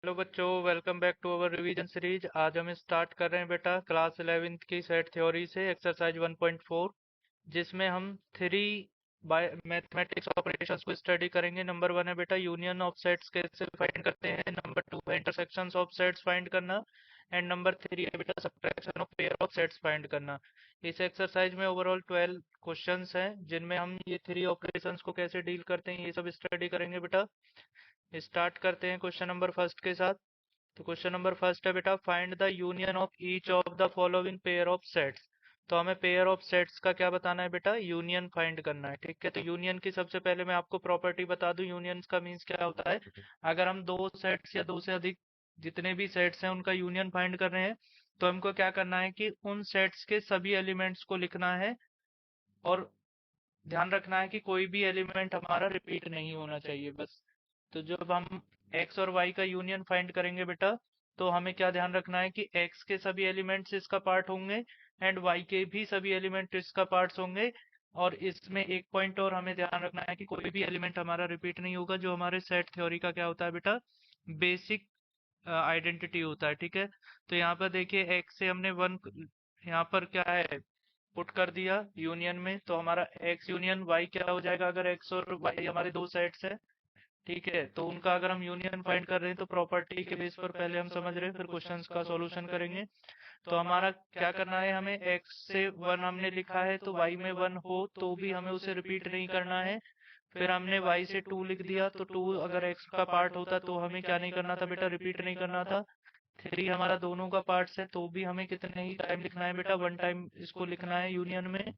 Hello बच्चों, welcome back to our revision series. आज हम स्टार्ट कर रहे हैं बेटा क्लास 11th की सेट थ्योरी से एक्सरसाइज 1.4, जिसमें हम थ्री बाय मैथमेटिक्स ऑपरेशंस को स्टडी करेंगे। नंबर 1 है बेटा यूनियन ऑफ सेट्स कैसे फाइंड करते हैं। नंबर 2 है इंटरसेक्शंस ऑफ सेट्स फाइंड करना। एंड नंबर 3 है बेटा subtraction of pair of sets find करना। इस एक्सरसाइज में ओवरऑल 12 क्वेश्चंस हैं, जिनमें हम ये थ्री ऑपरेशंस को कैसे डील करते हैं ये सब स्टडी करेंगे बेटा। स्टार्ट करते हैं क्वेश्चन नंबर फर्स्ट के साथ। तो क्वेश्चन नंबर फर्स्ट है बेटा, find the union of each of the following pair of sets. तो हमें पेयर ऑफ सेट्स का क्या बताना है बेटा, यूनियन फाइंड करना है। ठीक है, तो यूनियन की सबसे पहले मैं आपको प्रॉपर्टी बता दूं। यूनियन का मीन्स क्या होता है, अगर हम दो सेट्स या दो से अधिक जितने भी सेट्स हैं उनका यूनियन फाइंड कर रहे हैं, तो हमको क्या करना है कि उन सेट्स के सभी एलिमेंट्स को लिखना है, और ध्यान रखना है कि कोई भी एलिमेंट हमारा रिपीट नहीं होना चाहिए बस। तो जब हम x और y का यूनियन फाइंड करेंगे बेटा, तो हमें क्या ध्यान रखना है कि x के सभी एलिमेंट्स इसका पार्ट होंगे एंड y के भी सभी एलिमेंट इसका पार्ट्स होंगे। और इसमें एक पॉइंट और हमें ध्यान रखना है कि कोई भी एलिमेंट हमारा रिपीट नहीं होगा, जो हमारे सेट थ्योरी का क्या होता है बेटा, बेसिक आइडेंटिटी होता है। ठीक है, तो यहाँ पर देखिए x से हमने वन यहाँ पर क्या है पुट कर दिया यूनियन में, तो हमारा x यूनियन y क्या हो जाएगा। अगर x और y हमारे दो सेट्स है, ठीक है, तो उनका अगर हम यूनियन फाइंड कर रहे हैं तो प्रॉपर्टी के बेस पर पहले हम समझ रहे हैं, फिर क्वेश्चंस का सॉल्यूशन करेंगे। तो हमारा क्या करना है, हमें x से वन हमने लिखा है, तो y में वन हो तो भी हमें उसे रिपीट नहीं करना है। फिर हमने y से टू लिख दिया, तो टू अगर x का पार्ट होता तो हमें क्या नहीं करना था बेटा, रिपीट नहीं करना था। थ्री हमारा दोनों का पार्ट्स है, तो भी हमें कितने ही टाइम लिखना है बेटा, वन टाइम इसको लिखना है यूनियन में।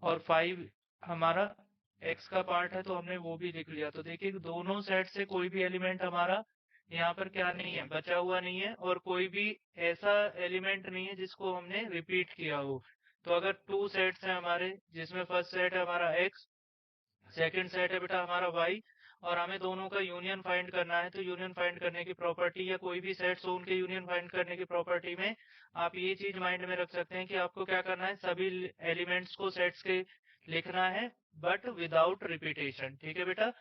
और फाइव हमारा एक्स का पार्ट है, तो हमने वो भी लिख लिया। तो देखिए दोनों सेट से कोई भी एलिमेंट हमारा यहाँ पर क्या नहीं है, बचा हुआ नहीं है, और कोई भी ऐसा एलिमेंट नहीं है जिसको हमने रिपीट किया हो। तो अगर टू सेट्स हैं हमारे, जिसमें फर्स्ट सेट है हमारा एक्स, सेकंड सेट है बेटा हमारा वाई, और हमें दोनों का यूनियन फाइंड करना है, तो यूनियन फाइंड करने की प्रॉपर्टी, या कोई भी सेट्स हो उनके यूनियन फाइंड करने की प्रॉपर्टी में आप ये चीज माइंड में रख सकते हैं कि आपको क्या करना है, सभी एलिमेंट्स को सेट्स के लिखना है, बट विदाउट रिपीटेशन। ठीक है बेटा,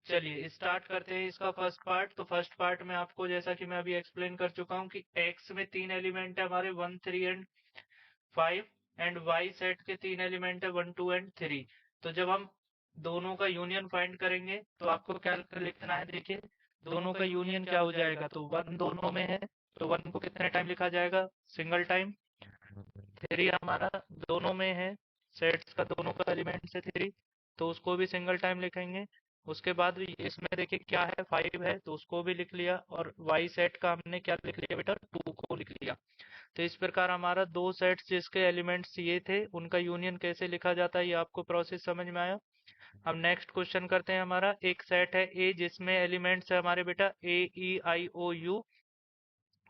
चलिए स्टार्ट करते हैं इसका फर्स्ट पार्ट। तो फर्स्ट पार्ट में आपको, जैसा कि मैं अभी एक्सप्लेन कर चुका हूँ, कि एक्स में तीन एलिमेंट है हमारे, one three and five, and Y set के तीन एलिमेंट है, वन टू एंड थ्री। तो जब हम दोनों का यूनियन फाइंड करेंगे तो आपको क्या लिखना है, देखिए दोनों का यूनियन क्या हो जाएगा, तो वन दोनों में है, तो वन को कितने टाइम लिखा जाएगा, सिंगल टाइम। थ्री हमारा दोनों में है, सेट्स का दोनों का एलिमेंट है थ्री, तो उसको भी सिंगल टाइम लिखेंगे। उसके बाद इसमें देखिए क्या है, फाइव है, तो उसको भी लिख लिया, और वाई सेट का हमने क्या लिख लिया बेटा, टू को लिख लिया। तो इस प्रकार हमारा दो सेट्स जिसके एलिमेंट्स ये थे उनका यूनियन कैसे लिखा जाता है, ये आपको प्रोसेस समझ में आया। अब नेक्स्ट क्वेश्चन करते हैं। हमारा एक सेट है ए, जिसमें एलिमेंट्स है हमारे बेटा ए ई आई ओ यू,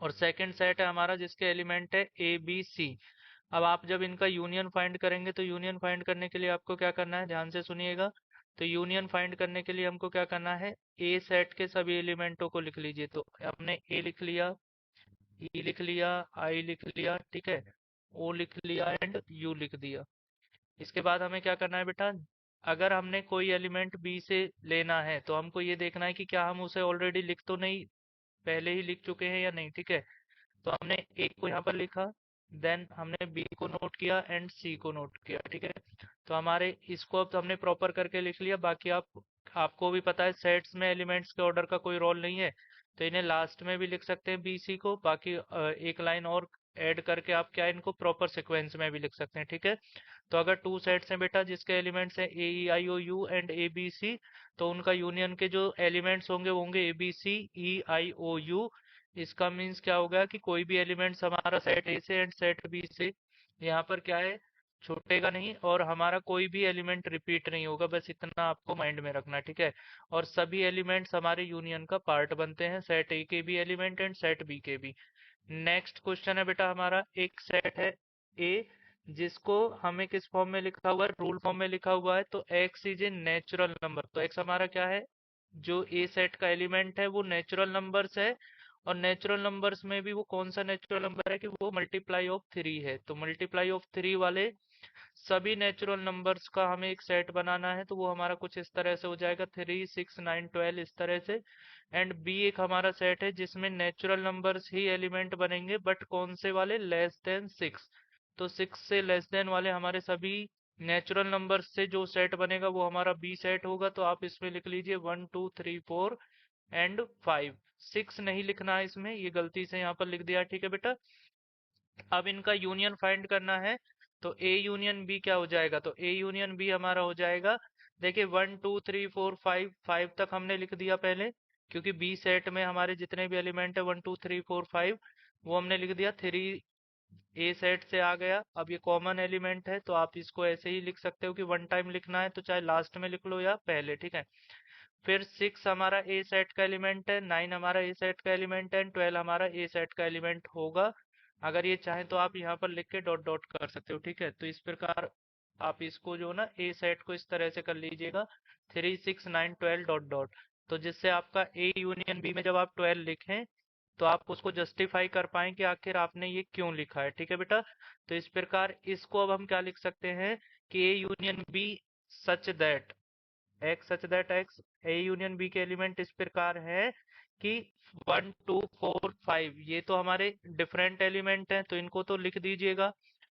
और सेकंड सेट है हमारा जिसके एलिमेंट है ए बी सी। अब आप जब इनका यूनियन फाइंड करेंगे, तो यूनियन फाइंड करने के लिए आपको क्या करना है, ध्यान से सुनिएगा। तो यूनियन फाइंड करने के लिए हमको क्या करना है, ए सेट के सभी एलिमेंटों को लिख लीजिए। तो हमने ए लिख लिया, ई लिख लिया, आई लिख लिया, ठीक है, ओ लिख लिया एंड यू लिख दिया। इसके बाद हमें क्या करना है बेटा, अगर हमने कोई एलिमेंट बी से लेना है तो हमको ये देखना है कि क्या हम उसे ऑलरेडी लिख तो नहीं, पहले ही लिख चुके हैं या नहीं। ठीक है, तो हमने ए को यहाँ पर लिखा, देन हमने बी को नोट किया एंड सी को नोट किया। ठीक है, तो हमारे इसको अब तो हमने प्रॉपर करके लिख लिया। बाकी आपको भी पता है सेट्स में एलिमेंट्स के ऑर्डर का कोई रोल नहीं है, तो इन्हें लास्ट में भी लिख सकते हैं बी सी को। बाकी एक लाइन और ऐड करके आप क्या इनको प्रॉपर सिक्वेंस में भी लिख सकते हैं। ठीक है, तो अगर टू सेट्स हैं बेटा जिसके एलिमेंट्स हैं A E I O U and A B C, तो उनका यूनियन के जो एलिमेंट्स होंगे वो होंगे A B C E I O U. इसका मीन्स क्या होगा कि कोई भी एलिमेंट्स हमारा सेट ए से एंड सेट बी से यहाँ पर क्या है, छूटेगा नहीं, और हमारा कोई भी एलिमेंट रिपीट नहीं होगा, बस इतना आपको माइंड में रखना है। ठीक है, और सभी एलिमेंट्स हमारे यूनियन का पार्ट बनते हैं, सेट ए के भी एलिमेंट एंड सेट बी के भी। नेक्स्ट क्वेश्चन है बेटा हमारा, एक सेट है ए जिसको हमें किस फॉर्म में लिखा हुआ है, रूल फॉर्म में लिखा हुआ है। तो x is a natural number, तो एक्स हमारा क्या है, जो ए सेट का एलिमेंट है वो नेचुरल नंबर्स है। और नेचुरल नंबर्स में भी वो कौन सा नेचुरल नंबर है कि वो मल्टीप्लाई ऑफ थ्री है, तो मल्टीप्लाई ऑफ थ्री वाले सभी नेचुरल नंबर्स का हमें एक सेट बनाना है, तो वो हमारा कुछ इस तरह से हो जाएगा, 3, 6, 9, 12 इस तरह से। एंड बी एक हमारा सेट है जिसमें नेचुरल नंबर्स ही एलिमेंट बनेंगे, बट कौन से वाले, लेस देन 6। तो 6 से लेस देन वाले हमारे सभी नेचुरल नंबर्स से जो सेट बनेगा वो हमारा बी सेट होगा। तो आप इसमें लिख लीजिए 1, 2, 3, 4 एंड 5। 6 नहीं लिखना है इसमें, ये गलती से यहाँ पर लिख दिया, ठीक है बेटा। अब इनका यूनियन फाइंड करना है, तो ए यूनियन बी क्या हो जाएगा, तो ए यूनियन बी हमारा हो जाएगा, देखिए 1, 2, 3, 4, 5 तक हमने लिख दिया पहले, क्योंकि बी सेट में हमारे जितने भी एलिमेंट है 1, 2, 3, 4, 5 वो हमने लिख दिया। 3 ए सेट से आ गया। अब ये कॉमन एलिमेंट है तो आप इसको ऐसे ही लिख सकते हो कि वन टाइम लिखना है तो चाहे लास्ट में लिख लो या पहले, ठीक है। फिर 6 हमारा ए सेट का एलिमेंट है, 9 हमारा ए सेट का एलिमेंट है एंड 12 हमारा ए सेट का एलिमेंट होगा। अगर ये चाहें तो आप यहाँ पर लिख के डॉट डॉट कर सकते हो, ठीक है। तो इस प्रकार आप इसको जो ना ए सेट को इस तरह से कर लीजिएगा, 3, 6, 9, 12 डॉट डॉट। तो जिससे आपका ए यूनियन बी में जब आप 12 लिखें तो आप उसको जस्टिफाई कर पाएं कि आखिर आपने ये क्यों लिखा है, ठीक है बेटा। तो इस प्रकार इसको अब हम क्या लिख सकते हैं कि A union B such that X such that X, A union B के एलिमेंट इस प्रकार है कि 1, 2, 4, 5 ये तो हमारे डिफरेंट एलिमेंट हैं तो इनको तो लिख दीजिएगा,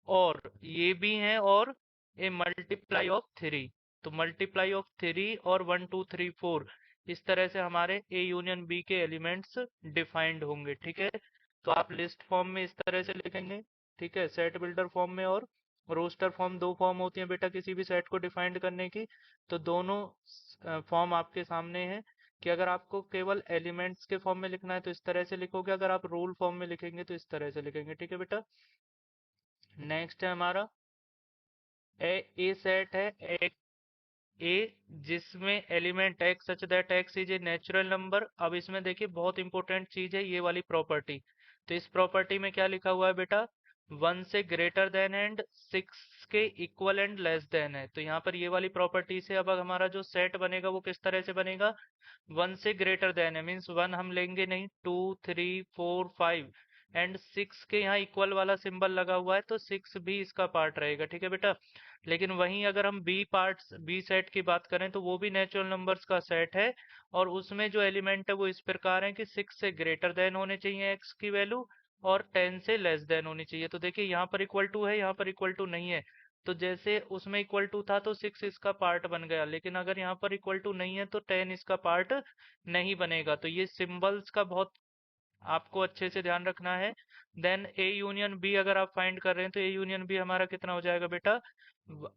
और ये भी हैं, और ए मल्टीप्लाई ऑफ 3। तो मल्टीप्लाई ऑफ 3 और 1, 2, 3, 4 इस तरह से हमारे ए यूनियन बी के एलिमेंट्स डिफाइंड होंगे, ठीक है। तो आप लिस्ट फॉर्म में इस तरह से लिखेंगे, ठीक है, सेट बिल्डर फॉर्म में। और रोस्टर फॉर्म, दो फॉर्म होती हैं बेटा किसी भी सेट को डिफाइंड करने की। तो दोनों फॉर्म आपके सामने है कि अगर आपको केवल एलिमेंट्स के फॉर्म में लिखना है तो इस तरह से लिखोगे, अगर आप रूल फॉर्म में लिखेंगे तो इस तरह से लिखेंगे, ठीक है बेटा। नेक्स्ट है हमारा ए सेट है, ए जिसमें element x such that X is a natural number. अब इसमें देखिए बहुत इंपॉर्टेंट चीज है ये वाली प्रॉपर्टी। तो इस प्रॉपर्टी में क्या लिखा हुआ है बेटा, 1 से ग्रेटर देन एंड 6 के इक्वल एंड लेस देन है। तो यहाँ पर ये वाली प्रॉपर्टी से अब हमारा जो सेट बनेगा वो किस तरह से बनेगा, 1 से ग्रेटर देन है, मीन्स 1 हम लेंगे नहीं, 2, 3, 4, 5 एंड 6 के यहाँ इक्वल वाला सिंबल लगा हुआ है तो 6 भी इसका पार्ट रहेगा, ठीक है बेटा। लेकिन वहीं अगर हम बी सेट की बात करें तो वो भी नेचुरल नंबर्स का सेट है, और उसमें जो एलिमेंट है वो इस प्रकार है कि 6 से ग्रेटर देन होने चाहिए एक्स की वैल्यू, और 10 से लेस देन होनी चाहिए। तो देखिए यहाँ पर इक्वल टू है, यहाँ पर इक्वल टू नहीं है। तो जैसे उसमें इक्वल टू था तो 6 इसका पार्ट बन गया, लेकिन अगर यहाँ पर इक्वल टू नहीं है तो 10 इसका पार्ट नहीं बनेगा। तो ये सिंबल्स का बहुत आपको अच्छे से ध्यान रखना है। देन ए यूनियन बी अगर आप फाइंड कर रहे हैं तो ए यूनियन बी हमारा कितना हो जाएगा बेटा,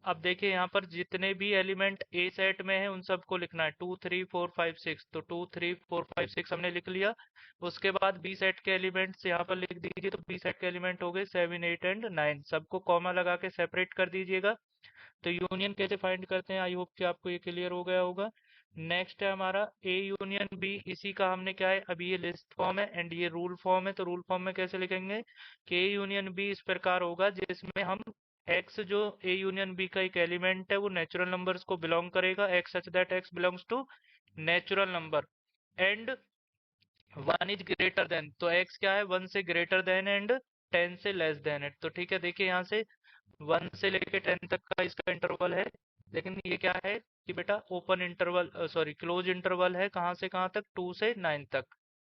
अब देखिए यहाँ पर जितने भी एलिमेंट ए सेट में है उन सबको लिखना है, 2, 3, 4, 5, 6। तो 2, 3, 4, 5, 6 हमने लिख लिया। उसके बाद बी सेट के एलिमेंट्स यहाँ पर लिख दीजिए, तो बी सेट के एलिमेंट हो गए 7, 8 एंड 9, सबको कॉमा लगा के सेपरेट कर दीजिएगा। तो यूनियन कैसे फाइंड करते हैं, आई होप कि आपको ये क्लियर हो गया होगा। नेक्स्ट है हमारा ए यूनियन बी, इसी का हमने क्या है, अभी ये लिस्ट फॉर्म है एंड ये रूल फॉर्म है। तो रूल फॉर्म में कैसे लिखेंगे कि ए यूनियन बी इस प्रकार होगा जिसमें हम एक्स जो ए यूनियन बी का एक एलिमेंट है वो नेचुरल नंबर्स को बिलोंग करेगा, X such that X belongs to natural number, and 1 is greater than, तो एक्स क्या है, 1 से ग्रेटर देन एंड 10 से लेस देन है। तो ठीक है, देखिए यहाँ से 1 से लेके 10 तक का इसका इंटरवल है, लेकिन ये क्या है कि बेटा open interval, sorry close interval है, कहाँ से कहाँ तक, 2 से 9 तक।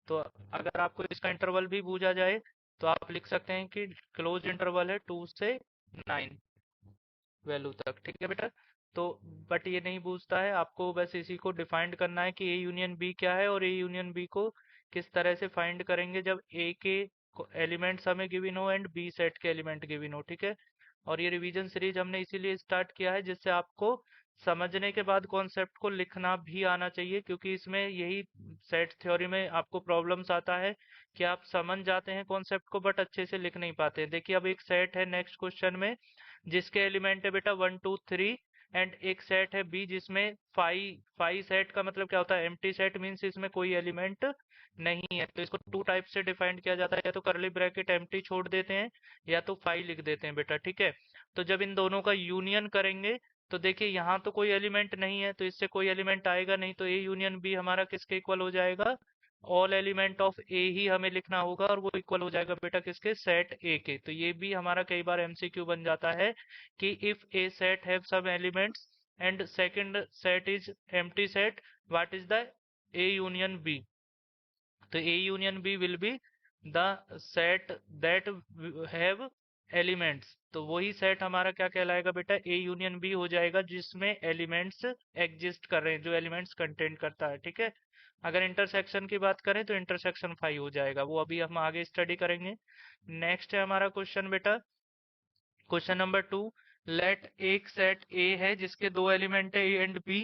तो अगर आपको इसका इंटरवल भी बूझा जाए तो आप लिख सकते हैं कि क्लोज इंटरवल है 2 से 9 वैल्यू तक, ठीक है बेटा। तो बट ये नहीं पूछता है, आपको बस इसी को डिफाइंड करना है कि ए यूनियन बी क्या है और ए यूनियन बी को किस तरह से फाइंड करेंगे जब ए के एलिमेंट्स हमें गिवन हो एंड बी सेट के एलिमेंट गिवन हो, ठीक है। और ये रिवीजन सीरीज हमने इसीलिए स्टार्ट किया है जिससे आपको समझने के बाद कॉन्सेप्ट को लिखना भी आना चाहिए, क्योंकि इसमें यही सेट थ्योरी में आपको प्रॉब्लम्स आता है कि आप समझ जाते हैं कॉन्सेप्ट को बट अच्छे से लिख नहीं पाते। देखिए अब एक सेट है नेक्स्ट क्वेश्चन में जिसके एलिमेंट है बेटा 1, 2, 3 एंड एक सेट है बी जिसमें 5। सेट का मतलब क्या होता है, एम्प्टी सेट मीन्स इसमें कोई एलिमेंट नहीं है। तो इसको टू टाइप से डिफाइन किया जाता है, या तो करली ब्रैकेट एम्प्टी छोड़ देते हैं या तो 5 लिख देते हैं बेटा, ठीक है। तो जब इन दोनों का यूनियन करेंगे तो देखिए यहाँ तो कोई एलिमेंट नहीं है तो इससे कोई एलिमेंट आएगा नहीं, तो ए यूनियन बी हमारा किसके इक्वल हो जाएगा, ऑल एलिमेंट ऑफ ए ही हमें लिखना होगा और वो इक्वल हो जाएगा बेटा किसके, सेट ए के। तो ये भी हमारा कई बार एमसीक्यू बन जाता है कि if A set have some elements and second set is empty set, what is the A union B. तो A union B will be the set that have elements। तो वही सेट हमारा क्या कहलाएगा बेटा, A union B हो जाएगा जिसमें एलिमेंट्स एग्जिस्ट कर रहे हैं, जो एलिमेंट्स कंटेंट करता है। ठीक है। अगर इंटरसेक्शन की बात करें तो इंटरसेक्शन 5 हो जाएगा, वो अभी हम आगे स्टडी करेंगे। नेक्स्ट है हमारा क्वेश्चन बेटा, क्वेश्चन नंबर 2। लेट एक सेट A है जिसके दो एलिमेंट है A and B,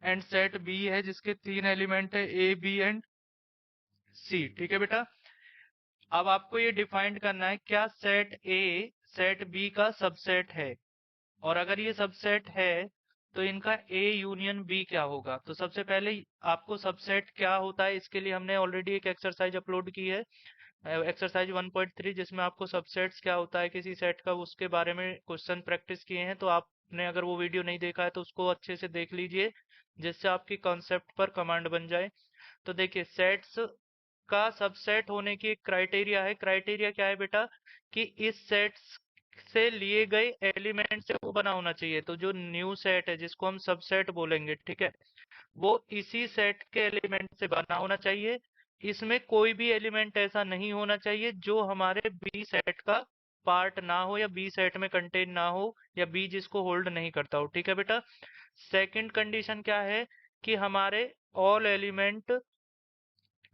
and set B है जिसके तीन एलिमेंट है A B एंड C। ठीक है बेटा। अब आपको ये डिफाइन करना है क्या सेट ए सेट बी का सबसेट है, और अगर ये सबसेट है तो इनका ए यूनियन बी क्या होगा। तो सबसे पहले आपको सबसेट क्या होता है इसके लिए हमने ऑलरेडी एक एक्सरसाइज अपलोड की है, एक्सरसाइज 1.3, जिसमें आपको सबसेट्स क्या होता है किसी सेट का उसके बारे में क्वेश्चन प्रैक्टिस किए हैं। तो आपने अगर वो वीडियो नहीं देखा है तो उसको अच्छे से देख लीजिए, जिससे आपकी कॉन्सेप्ट पर कमांड बन जाए। तो देखिए, सेट्स का सबसेट होने की एक क्राइटेरिया है। क्राइटेरिया क्या है बेटा, कि इस सेट से लिए गए एलिमेंट से वो बना होना चाहिए। तो जो न्यू सेट है जिसको हम सबसेट बोलेंगे, ठीक है, वो इसी सेट के एलिमेंट से बना होना चाहिए। इसमें कोई भी एलिमेंट ऐसा नहीं होना चाहिए जो हमारे बी सेट का पार्ट ना हो, या बी सेट में कंटेन ना हो, या बी जिसको होल्ड नहीं करता हो। ठीक है बेटा। सेकंड कंडीशन क्या है, कि हमारे all element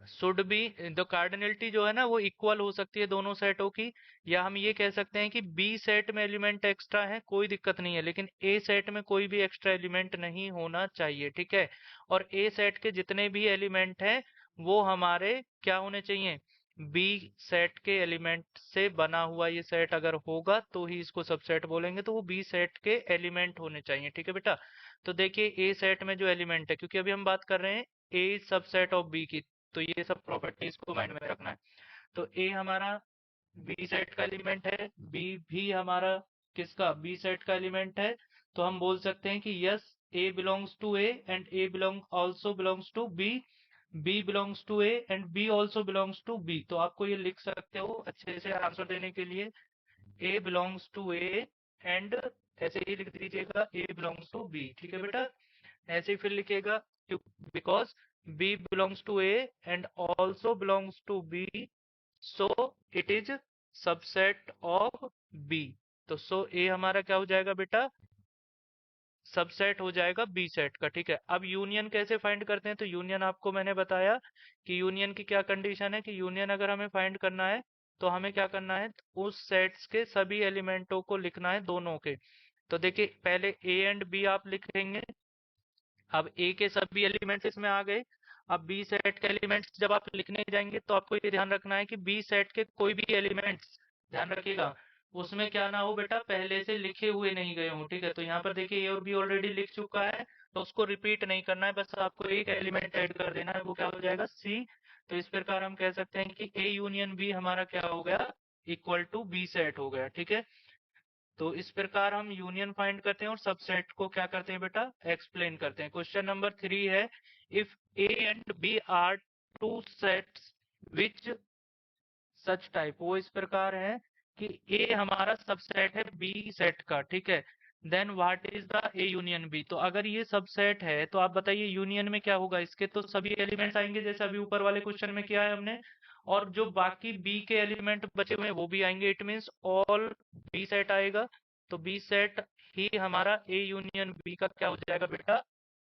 should be, the cardinality जो है ना वो इक्वल हो सकती है दोनों सेटों की। या हम ये कह सकते हैं कि बी सेट में एलिमेंट एक्स्ट्रा है कोई दिक्कत नहीं है, लेकिन ए सेट में कोई भी एक्स्ट्रा एलिमेंट नहीं होना चाहिए। ठीक है। और ए सेट के जितने भी एलिमेंट हैं वो हमारे क्या होने चाहिए, बी सेट के एलिमेंट से बना हुआ ये सेट अगर होगा तो ही इसको सबसेट बोलेंगे, तो वो बी सेट के एलिमेंट होने चाहिए। ठीक है बेटा। तो देखिए, ए सेट में जो एलिमेंट है, क्योंकि अभी हम बात कर रहे हैं ए सबसेट ऑफ बी की, तो ये सब प्रॉपर्टीज को माइंड में रखना है। तो ए हमारा बी सेट का एलिमेंट है, बी भी हमारा किसका, बी सेट का एलिमेंट है। तो हम बोल सकते हैं कि yes, A belongs to A and A belong also belongs to B, B belongs to A and B also belongs to B. तो आपको ये लिख सकते हो अच्छे से आंसर देने के लिए, ए बिलोंग्स टू ए एंड, ऐसे ही लिख दीजिएगा ए बिलोंग्स टू बी। ठीक है बेटा। ऐसे ही फिर लिखेगा, because B belongs to A and also belongs to B, so it is subset of B. तो सो ए हमारा क्या हो जाएगा बेटा, सबसेट हो जाएगा बी सेट का। ठीक है। अब यूनियन कैसे फाइंड करते हैं, तो यूनियन आपको मैंने बताया कि यूनियन की क्या कंडीशन है, कि यूनियन अगर हमें फाइंड करना है तो हमें क्या करना है, उस सेट्स के सभी एलिमेंटों को लिखना है, दोनों के। तो देखिए, पहले ए एंड बी आप लिखेंगे। अब ए के सभी एलिमेंट्स इसमें आ गए। अब बी सेट के एलिमेंट्स जब आप लिखने जाएंगे तो आपको ये ध्यान रखना है कि बी सेट के कोई भी एलिमेंट्स, ध्यान रखिएगा, उसमें क्या ना हो बेटा, पहले से लिखे हुए नहीं गए हों। ठीक है। तो यहाँ पर देखिए, ए और बी ऑलरेडी लिख चुका है, तो उसको रिपीट नहीं करना है, बस आपको एक एलिमेंट ऐड कर देना है, वो क्या हो जाएगा, सी। तो इस प्रकार हम कह सकते हैं कि ए यूनियन बी हमारा क्या हो गया, इक्वल टू बी सेट हो गया। ठीक है। तो इस प्रकार हम यूनियन फाइंड करते हैं और सबसेट को क्या करते हैं बेटा, एक्सप्लेन करते हैं। क्वेश्चन नंबर 3 है, if A and B are two sets which such type. वो इस प्रकार है कि ए हमारा सबसेट है बी सेट का, ठीक है, then what is the A union B. तो अगर ये सबसेट है तो आप बताइए यूनियन में क्या होगा, इसके तो सभी एलिमेंट्स आएंगे जैसे अभी ऊपर वाले क्वेश्चन में किया है हमने, और जो बाकी बी के एलिमेंट बचे हुए हैं वो भी आएंगे। It means all B set आएगा। तो बी सेट ही हमारा ए यूनियन बी का क्या हो जाएगा बेटा,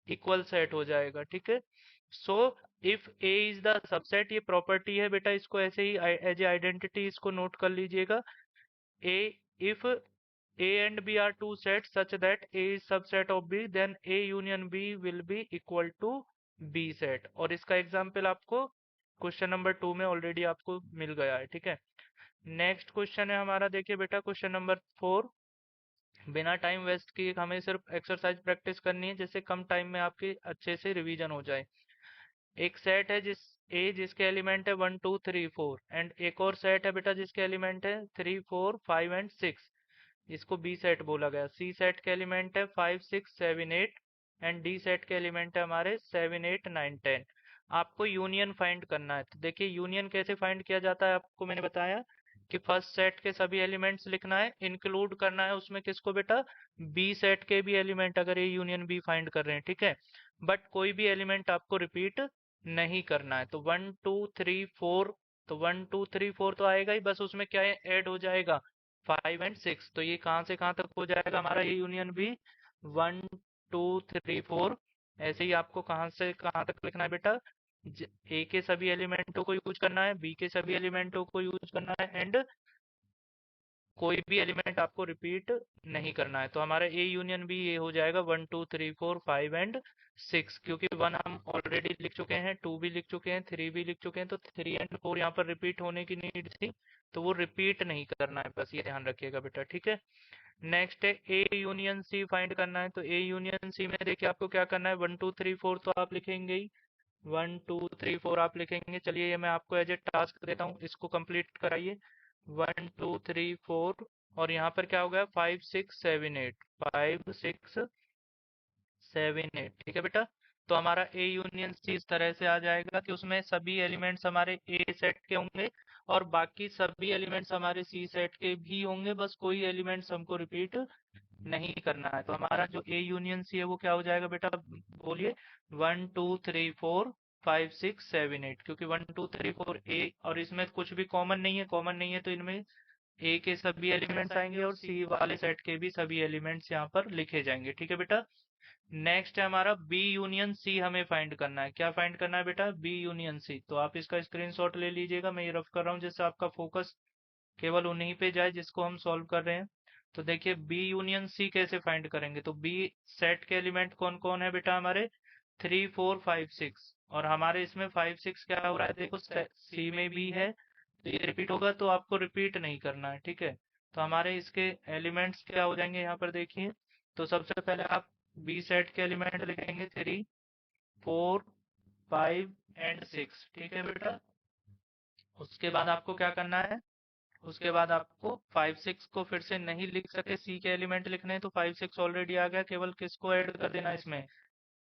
इक्वल सेट हो जाएगा। ठीक है। So if A is the subset, ये प्रॉपर्टी है बेटा, इसको ऐसे ही एज ए आइडेंटिटी इसको नोट कर लीजिएगा। A, if A and B are two set such that A is subset of B, then A union B will be equal to B set. और इसका एग्जाम्पल आपको क्वेश्चन नंबर 2 में already आपको मिल गया है। ठीक है। नेक्स्ट क्वेश्चन है हमारा, देखिए बेटा, क्वेश्चन नंबर 4। बिना टाइम वेस्ट किए हमें सिर्फ एक्सरसाइज प्रैक्टिस करनी है, जिससे कम टाइम में आपकी अच्छे से रिवीजन हो जाए। एक सेट है जिसके एलिमेंट है 1 2 3 4, एंड एक और सेट है बेटा जिसके एलिमेंट है 3 4 5 एंड 6, इसको बी सेट बोला गया। सी सेट के एलिमेंट है 5 6 7 8, एंड डी सेट के एलिमेंट है हमारे 7 8 9 10। आपको यूनियन फाइंड करना है। तो देखिए यूनियन कैसे फाइंड किया जाता है, आपको मैंने बताया कि फर्स्ट सेट के सभी एलिमेंट्स लिखना है, इंक्लूड करना है उसमें किसको बेटा, बी सेट के भी एलिमेंट, अगर ये यूनियन बी फाइंड कर रहे हैं, ठीक है। बट कोई भी एलिमेंट आपको रिपीट नहीं करना है। तो 1 2 3 4, तो 1 2 3 4 तो आएगा ही, बस उसमें क्या ऐड हो जाएगा, 5 एंड 6। तो ये कहाँ से कहाँ तक हो जाएगा हमारा ये यूनियन बी, 1 2 3 4। ऐसे ही आपको कहाँ से कहाँ तक लिखना है बेटा, ए के सभी एलिमेंटों को यूज करना है, बी के सभी एलिमेंटों को यूज करना है, एंड कोई भी एलिमेंट आपको रिपीट नहीं करना है। तो हमारा ए यूनियन बी ये हो जाएगा 1 2 3 4 5 एंड 6, क्योंकि 1 हम ऑलरेडी लिख चुके हैं, 2 भी लिख चुके हैं, 3 भी लिख चुके हैं, तो 3 एंड 4 यहाँ पर रिपीट होने की नीड थी, तो वो रिपीट नहीं करना है, बस ये ध्यान रखिएगा बेटा, ठीक है। नेक्स्ट है ए यूनियन सी फाइंड करना है। तो ए यूनियन सी में देखिए आपको क्या करना है, 1 2 3 4 तो आप लिखेंगे ही, 1 2 3 4 आप लिखेंगे। चलिए ये मैं आपको एज ए टास्क देता हूँ, इसको कंप्लीट कराइए। 1 2 3 4, और यहाँ पर क्या हो गया, 5 6 7 8, 5 6 7 8, ठीक है बेटा। तो हमारा ए यूनियन सी इस तरह से आ जाएगा कि उसमें सभी एलिमेंट्स हमारे ए सेट के होंगे और बाकी सभी एलिमेंट्स हमारे सी सेट के भी होंगे, बस कोई एलिमेंट्स हमको रिपीट नहीं करना है। तो हमारा जो ए यूनियन सी है वो क्या हो जाएगा बेटा, बोलिए। 1 2 3 4 5 6 7 8, क्योंकि 1 2 3 4 ए, और इसमें कुछ भी कॉमन नहीं है, कॉमन नहीं है तो इनमें ए के सभी एलिमेंट्स आएंगे और सी वाले सेट के भी सभी एलिमेंट्स यहाँ पर लिखे जाएंगे, ठीक है बेटा। नेक्स्ट है हमारा बी यूनियन सी, हमें फाइंड करना है। क्या फाइंड करना है बेटा, बी यूनियन सी। तो आप इसका स्क्रीनशॉट ले लीजिएगा, मैं ये रफ कर रहा हूँ जिससे आपका फोकस केवल उन्हीं पे जाए जिसको हम सॉल्व कर रहे हैं। तो देखिए बी यूनियन सी कैसे फाइंड करेंगे, तो बी सेट के एलिमेंट कौन कौन है बेटा, हमारे 3 4 5 6, और हमारे इसमें 5 6 क्या हो रहा है, देखो सी में भी है, तो ये रिपीट होगा, तो आपको रिपीट नहीं करना है, ठीक है। तो हमारे इसके एलिमेंट्स क्या हो जाएंगे यहाँ पर देखिए। तो सबसे पहले आप बी सेट के एलिमेंट लिखेंगे, 3 4 5 एंड 6, ठीक है बेटा। उसके बाद आपको क्या करना है, उसके बाद आपको 5 6 को फिर से नहीं लिख सके, सी के एलिमेंट लिखने हैं, तो 5 6 ऑलरेडी आ गया, केवल किसको ऐड कर देना इसमें,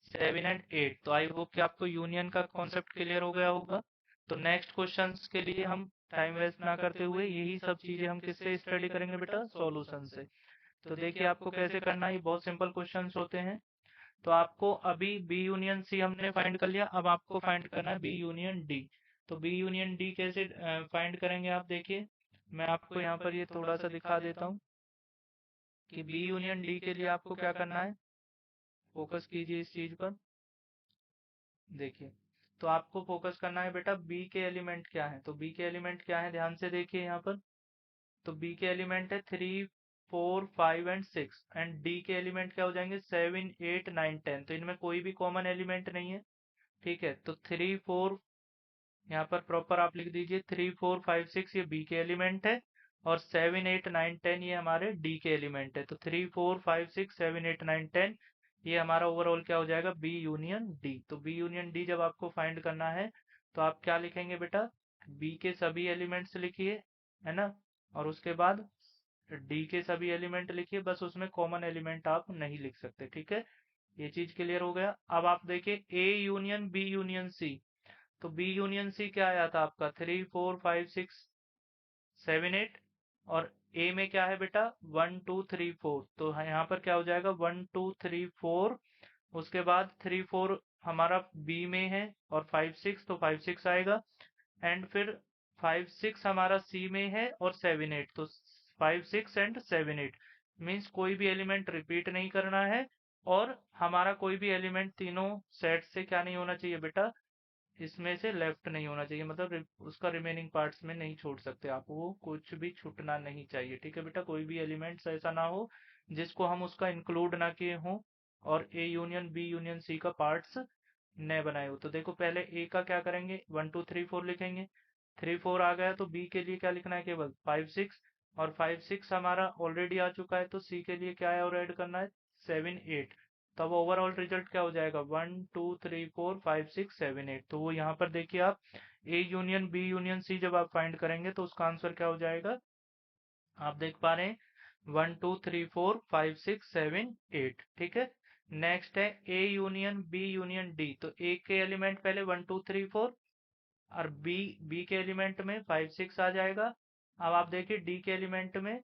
7 एंड 8। तो आई होप कि आपको यूनियन का कॉन्सेप्ट क्लियर हो गया होगा। तो नेक्स्ट क्वेश्चंस के लिए हम टाइम वेस्ट ना करते हुए यही सब चीजें हम किससे स्टडी करेंगे बेटा, सॉल्यूशन से। तो देखिए आपको कैसे करना है, ये बहुत सिंपल क्वेश्चंस होते हैं। तो आपको अभी बी यूनियन सी हमने फाइंड कर लिया, अब आपको फाइंड करना है बी यूनियन डी। तो बी यूनियन डी कैसे फाइंड करेंगे, आप देखिए मैं आपको यहाँ पर ये थोड़ा सा दिखा देता हूँ कि बी यूनियन डी के लिए आपको क्या करना है, फोकस कीजिए इस चीज पर। देखिए तो आपको फोकस करना है बेटा, बी के एलिमेंट क्या है। तो बी के एलिमेंट क्या है, ध्यान से देखिए यहाँ पर। तो बी के एलिमेंट है 3 4 5 एंड 6, एंड डी के एलिमेंट क्या हो जाएंगे, 7 8 9 10। तो इनमें कोई भी कॉमन एलिमेंट नहीं है, ठीक है। तो 3 4, यहाँ पर प्रॉपर आप लिख दीजिए, 3 4 5 6 ये बी के एलिमेंट है, और 7 8 9 10 ये हमारे डी के एलिमेंट है। तो 3 4 5 6 7 8 9 10 ये हमारा ओवरऑल क्या हो जाएगा, बी यूनियन डी। तो बी यूनियन डी जब आपको फाइंड करना है तो आप क्या लिखेंगे बेटा, बी के सभी एलिमेंट्स लिखिए, है ना, और उसके बाद डी के सभी एलिमेंट लिखिए, बस उसमें कॉमन एलिमेंट आप नहीं लिख सकते, ठीक है। ये चीज क्लियर हो गया। अब आप देखिए A union B union C. तो बी यूनियन सी क्या आया था आपका, 3 4 5 6 7 8, और ए में क्या है बेटा, 1 2 3 4। तो यहाँ पर क्या हो जाएगा, 1 2 3 4, उसके बाद 3 4 हमारा बी में है, और 5 6, तो 5 6 आएगा, एंड फिर 5 6 हमारा सी में है, और 7 8, तो 5 6 एंड 7 8 मीन्स कोई भी एलिमेंट रिपीट नहीं करना है, और हमारा कोई भी एलिमेंट तीनों सेट से क्या नहीं होना चाहिए बेटा, इसमें से लेफ्ट नहीं होना चाहिए, मतलब उसका रिमेनिंग पार्ट्स में नहीं छोड़ सकते आप, वो कुछ भी छूटना नहीं चाहिए, ठीक है बेटा। कोई भी एलिमेंट्स ऐसा ना हो जिसको हम उसका इंक्लूड ना किए हों और A union B union C का पार्ट्स न बनाए हो। तो देखो पहले ए का क्या करेंगे, 1 2 3 4 लिखेंगे, 3 4 आ गया, तो बी के लिए क्या लिखना है, केवल 5 6, और 5 6 हमारा ऑलरेडी आ चुका है, तो सी के लिए क्या है और ऐड करना है, 7 8। तब ओवरऑल रिजल्ट क्या हो जाएगा, 1 2 3 4 5 6 7 8। तो वो यहाँ पर देखिए आप, A union B union C जब आप फाइंड करेंगे तो उसका आंसर क्या हो जाएगा, आप देख पा रहे हैं 1 2 3 4 5 6 7 8, ठीक है। नेक्स्ट है A union B union D. तो ए के एलिमेंट पहले 1 2 3 4 और बी के एलिमेंट में 5 6 आ जाएगा। अब आप देखिए डी के एलिमेंट में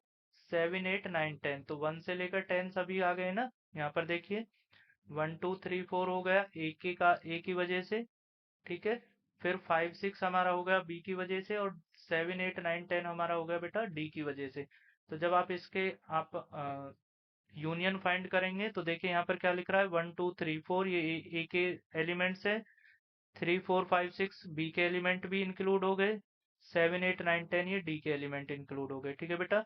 7 8 9 10। तो 1 से लेकर 10 सभी आ गए ना। यहाँ पर देखिए 1 2 3 4 हो गया ए की वजह से, ठीक है। फिर 5 6 हमारा हो गया बी की वजह से, और 7 8 9 10 हमारा हो गया बेटा डी की वजह से। तो जब आप इसके आप यूनियन फाइंड करेंगे तो देखिए यहाँ पर क्या लिख रहा है, 1 2 3 4 ये ए के एलिमेंट्स है, 3 4 5 6 बी के एलिमेंट भी इंक्लूड हो गए, 7 8 9 10 ये डी के एलिमेंट इंक्लूड हो गए, ठीक है बेटा।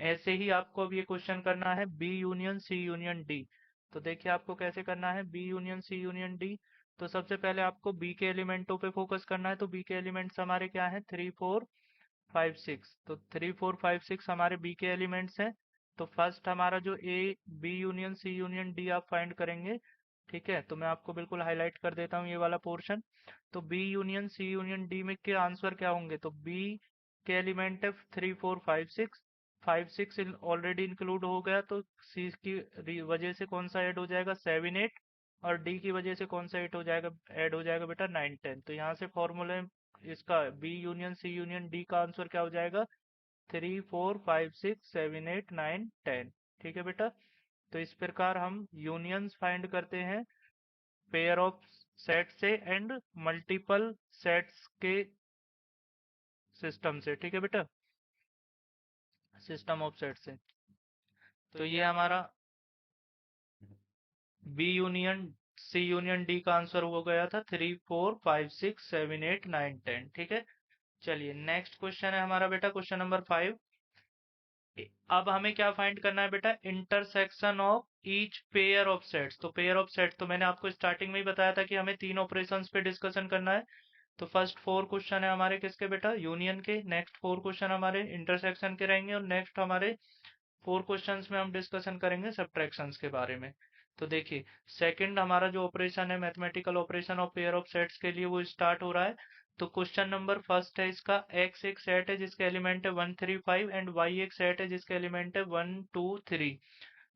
ऐसे ही आपको अब ये क्वेश्चन करना है B union C union D. तो देखिए आपको कैसे करना है B union C union D. तो सबसे पहले आपको बी के एलिमेंटों पे फोकस करना है। तो बी के एलिमेंट्स हमारे क्या है, 3 4 5 6। तो 3 4 5 6 हमारे बी के एलिमेंट्स हैं। तो फर्स्ट हमारा जो A B union C union D आप फाइंड करेंगे, ठीक है। तो मैं आपको बिल्कुल हाईलाइट कर देता हूँ ये वाला पोर्शन। तो B union C union D में के आंसर क्या होंगे, तो बी के एलिमेंट है 3 4 5 6। 5 6 ऑलरेडी इंक्लूड हो गया, तो सी की वजह से कौन सा ऐड हो जाएगा, 7 8। और डी की वजह से कौन सा ऐड हो जाएगा बेटा, 9 10। तो यहाँ से फॉर्मूले इसका B union C union D का आंसर क्या हो जाएगा, 3 4 5 6 7 8 9 10, ठीक है बेटा। तो इस प्रकार हम यूनियंस फाइंड करते हैं पेयर ऑफ सेट से एंड मल्टीपल सेट्स के सिस्टम से, ठीक है बेटा, सिस्टम ऑफ सेट से। तो ये हमारा B union C union D का आंसर हो गया था 3 4 5 6 7 8 9 10, ठीक है। चलिए नेक्स्ट क्वेश्चन है हमारा बेटा क्वेश्चन नंबर 5। अब हमें क्या फाइंड करना है बेटा, intersection of each pair of sets. तो पेयर ऑफ सेट तो मैंने आपको स्टार्टिंग में ही बताया था कि हमें 3 ऑपरेशंस पे डिस्कशन करना है। तो फर्स्ट 4 क्वेश्चन है हमारे किसके बेटा, यूनियन के। नेक्स्ट 4 क्वेश्चन हमारे इंटरसेक्शन के रहेंगे, और नेक्स्ट हमारे 4 क्वेश्चंस में हम डिस्कशन करेंगे सब्ट्रैक्शंस के बारे में। तो देखिए सेकंड हमारा जो ऑपरेशन है mathematical operation of pair of sets के लिए वो स्टार्ट हो रहा है। तो क्वेश्चन नंबर फर्स्ट है इसका, एक्स एक सेट है जिसके एलिमेंट है 1 3 5 एंड वाई एक सेट है जिसके एलिमेंट है 1 2 3।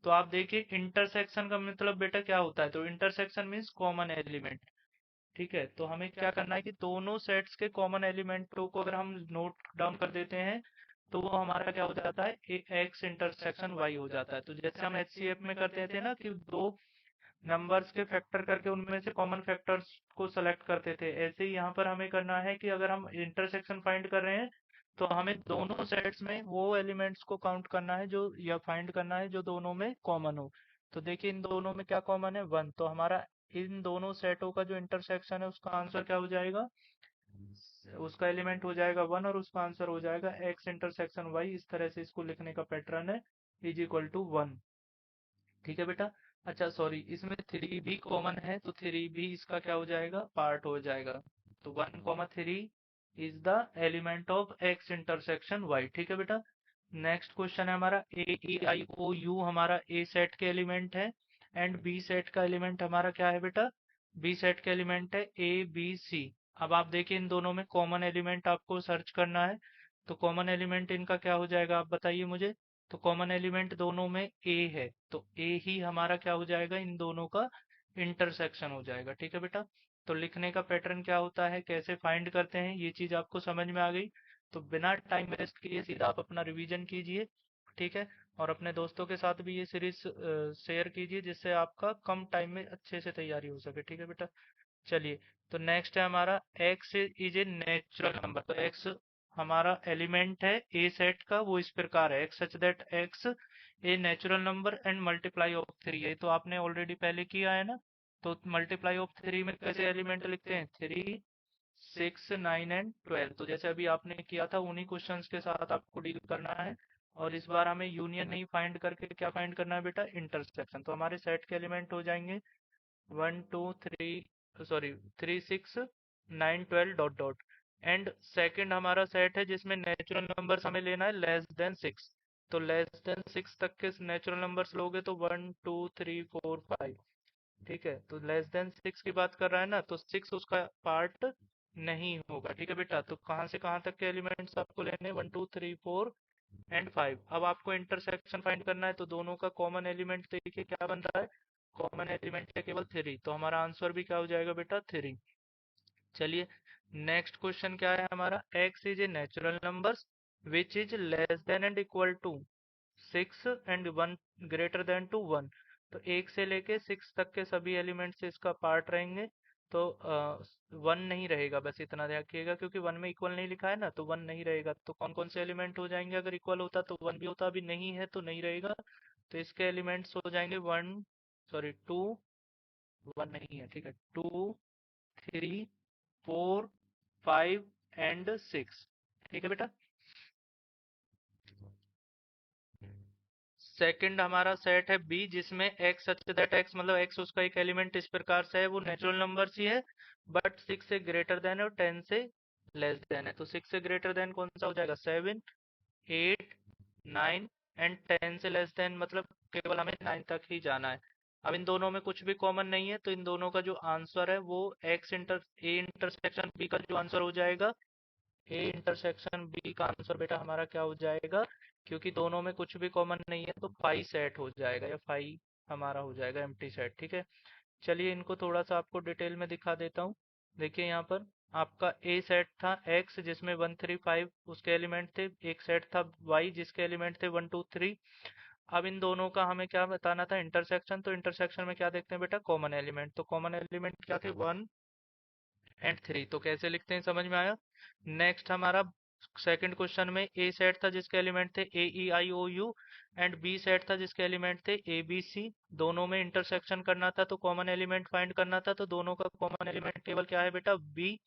तो आप देखिए इंटरसेक्शन का मतलब बेटा क्या होता है, तो इंटरसेक्शन मीन्स कॉमन एलिमेंट, ठीक है। तो हमें क्या करना है कि दोनों सेट्स के कॉमन एलिमेंटों को अगर हम नोट डाउन कर देते हैं तो वो हमारा क्या हो जाता है, एक्स इंटरसेक्शन वाई हो जाता है। तो जैसे हम एचसीएफ में करते थे ना कि दो नंबर्स के फैक्टर करके उनमें से कॉमन फैक्टर्स को सेलेक्ट करते थे, ऐसे ही यहाँ पर हमें करना है कि अगर हम इंटरसेक्शन फाइंड कर रहे हैं तो हमें दोनों सेट्स में वो एलिमेंट्स को काउंट करना है जो, या फाइंड करना है जो दोनों में कॉमन हो। तो देखिए इन दोनों में क्या कॉमन है, 1। तो हमारा इन दोनों सेटों का जो इंटरसेक्शन है उसका आंसर क्या हो जाएगा, उसका एलिमेंट हो जाएगा 1 और उसका आंसर हो जाएगा एक्स इंटरसेक्शन वाई। इस तरह से इसको लिखने का पैटर्न है, इज इक्वल टू 1, ठीक है बेटा। अच्छा सॉरी, इसमें 3 भी कॉमन है तो 3 भी इसका क्या हो जाएगा, पार्ट हो जाएगा। तो 1 3 is the element of X intersection Y, ठीक है बेटा। नेक्स्ट क्वेश्चन है हमारा ए ई आई ओ यू हमारा ए सेट के एलिमेंट है, एंड बी सेट का एलिमेंट हमारा क्या है बेटा, बी सेट के एलिमेंट है ए बी सी। अब आप देखिए इन दोनों में कॉमन एलिमेंट आपको सर्च करना है। तो कॉमन एलिमेंट इनका क्या हो जाएगा, आप बताइए मुझे। तो कॉमन एलिमेंट दोनों में ए है, तो ए ही हमारा क्या हो जाएगा, इन दोनों का इंटरसेक्शन हो जाएगा, ठीक है बेटा। तो लिखने का पैटर्न क्या होता है, कैसे फाइंड करते हैं, ये चीज आपको समझ में आ गई। तो बिना टाइम वेस्ट किए सीधा आप अपना रिवीजन कीजिए, ठीक है। और अपने दोस्तों के साथ भी ये सीरीज शेयर कीजिए जिससे आपका कम टाइम में अच्छे से तैयारी हो सके, ठीक है बेटा। चलिए तो नेक्स्ट है हमारा x is a natural number. तो एक्स हमारा एलिमेंट है ए सेट का, वो इस प्रकार है X such that X A natural number and multiply of 3 है। तो आपने ऑलरेडी पहले किया है ना। तो मल्टीप्लाई ऑफ 3 में कैसे एलिमेंट लिखते हैं, 3 6 9 एंड 12। तो जैसे अभी आपने किया था उन्हीं क्वेश्चंस के साथ आपको डील करना है। और इस बार हमें यूनियन नहीं फाइंड करके क्या फाइंड करना है बेटा, इंटरसेक्शन। तो हमारे सेट के एलिमेंट हो जाएंगे 1 2 3, sorry 3 6 9 12 dot dot. And second हमारा सेट है जिसमें नेचुरल नंबर्स हमें लेना है लेस देन 6। तो लेस देन 6 तक के नेचुरल नंबर्स लोगे तो 1 2 3 4 5, ठीक है। तो लेस देन 6 की बात कर रहा है ना, तो 6 उसका पार्ट नहीं होगा, ठीक है बेटा। तो कहाँ से कहाँ तक के एलिमेंट्स आपको लेने, 1 2 3 4 एंड 5। अब आपको इंटरसेक्शन फाइंड करना है, तो दोनों का कॉमन एलिमेंट देखिए क्या बन रहा है, कॉमन एलिमेंट है केवल 3, तो हमारा आंसर भी क्या हो जाएगा बेटा 3। चलिए नेक्स्ट क्वेश्चन क्या है हमारा, x is a natural numbers which is less than and equal to 6 and 1 greater than to 1। तो 1 से लेके 6 तक के सभी एलिमेंट्स इसका पार्ट रहेंगे। तो 1 नहीं रहेगा, बस इतना ध्यान रखिएगा, क्योंकि 1 में इक्वल नहीं लिखा है ना, तो 1 नहीं रहेगा। तो कौन कौन से एलिमेंट हो जाएंगे, अगर इक्वल होता तो 1 भी होता, अभी नहीं है तो नहीं रहेगा। तो इसके एलिमेंट्स हो जाएंगे 1, सॉरी 2, 1 नहीं है, ठीक है, 2, 3, 4, 5 एंड 6। ठीक है बेटा। सेकंड हमारा सेट है बी, जिसमें x सच दैट x मतलब x उसका एक एलिमेंट इस प्रकार से है, वो नेचुरल नंबर्स ही है, बट 6 से ग्रेटर देन और 10 से लेस देन है। तो 6 से ग्रेटर देन कौन सा हो जाएगा, 7, 8, 9 एंड 10 से लेस देन मतलब केवल हमें 9 तक ही जाना है। अब इन दोनों में कुछ भी कॉमन नहीं है, तो इन दोनों का जो आंसर है वो x inter A intersection b का जो आंसर हो जाएगा, ए इंटरसेक्शन बी का आंसर बेटा हमारा क्या हो जाएगा, क्योंकि दोनों में कुछ भी कॉमन नहीं है, तो फाई सेट हो जाएगा, या फाई हमारा हो जाएगा एम्प्टी सेट। ठीक है। चलिए इनको थोड़ा सा आपको डिटेल में दिखा देता हूँ। देखिए यहाँ पर आपका ए सेट था एक्स, जिसमें 1, 3, 5 उसके एलिमेंट थे। एक सेट था वाई, जिसके एलिमेंट थे 1, 2, 3। अब इन दोनों का हमें क्या बताना था, इंटरसेक्शन। तो इंटरसेक्शन में क्या देखते हैं बेटा, कॉमन एलिमेंट। तो कॉमन एलिमेंट क्या थे, 1 एंड 3। तो कैसे लिखते हैं, समझ में आया। नेक्स्ट हमारा सेकंड क्वेश्चन में ए सेट था जिसके एलिमेंट थे ए E I O U, and B set था जिसके एलिमेंट थे ए बी सी। दोनों में इंटरसेक्शन करना था, तो कॉमन एलिमेंट फाइंड करना था। तो दोनों का कॉमन एलिमेंट केवल क्या है बेटा, बी।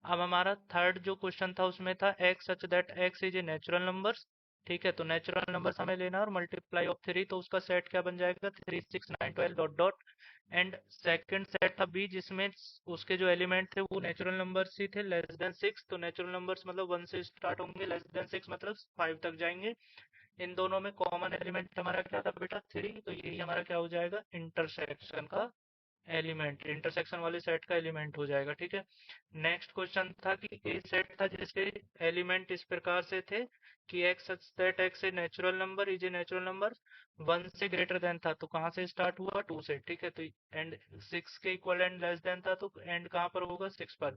अब हमारा थर्ड जो क्वेश्चन था उसमें था x such that X is a natural numbers. ठीक है, तो नेचुरल नंबर्स हमें लेना और मल्टीप्लाई ऑफ 3, तो उसका सेट क्या बन जाएगा, 3, 6, 9, 12 dot dot. And second set था बी, जिसमें उसके जो एलिमेंट थे वो नेचुरल नंबर्स ही थे, लेस देन 6। तो नेचुरल नंबर्स मतलब 1 से स्टार्ट होंगे, लेस देन 6 मतलब 5 तक जाएंगे। इन दोनों में कॉमन एलिमेंट हमारा क्या था बेटा, 3। तो यही हमारा क्या हो जाएगा, इंटरसेक्शन का एलिमेंट, इंटरसेक्शन वाले सेट का एलिमेंट हो जाएगा। ठीक है। नेक्स्ट क्वेश्चन था कि ए सेट था जिसके एलिमेंट इस प्रकार से थे कि x such that X A natural number is a natural number 1 से ग्रेटर देन था, तो कहाँ से स्टार्ट हुआ, 2 से। ठीक है, तो एंड 6 के इक्वल एंड लेस देन था, तो एंड कहाँ पर होगा, 6 पर।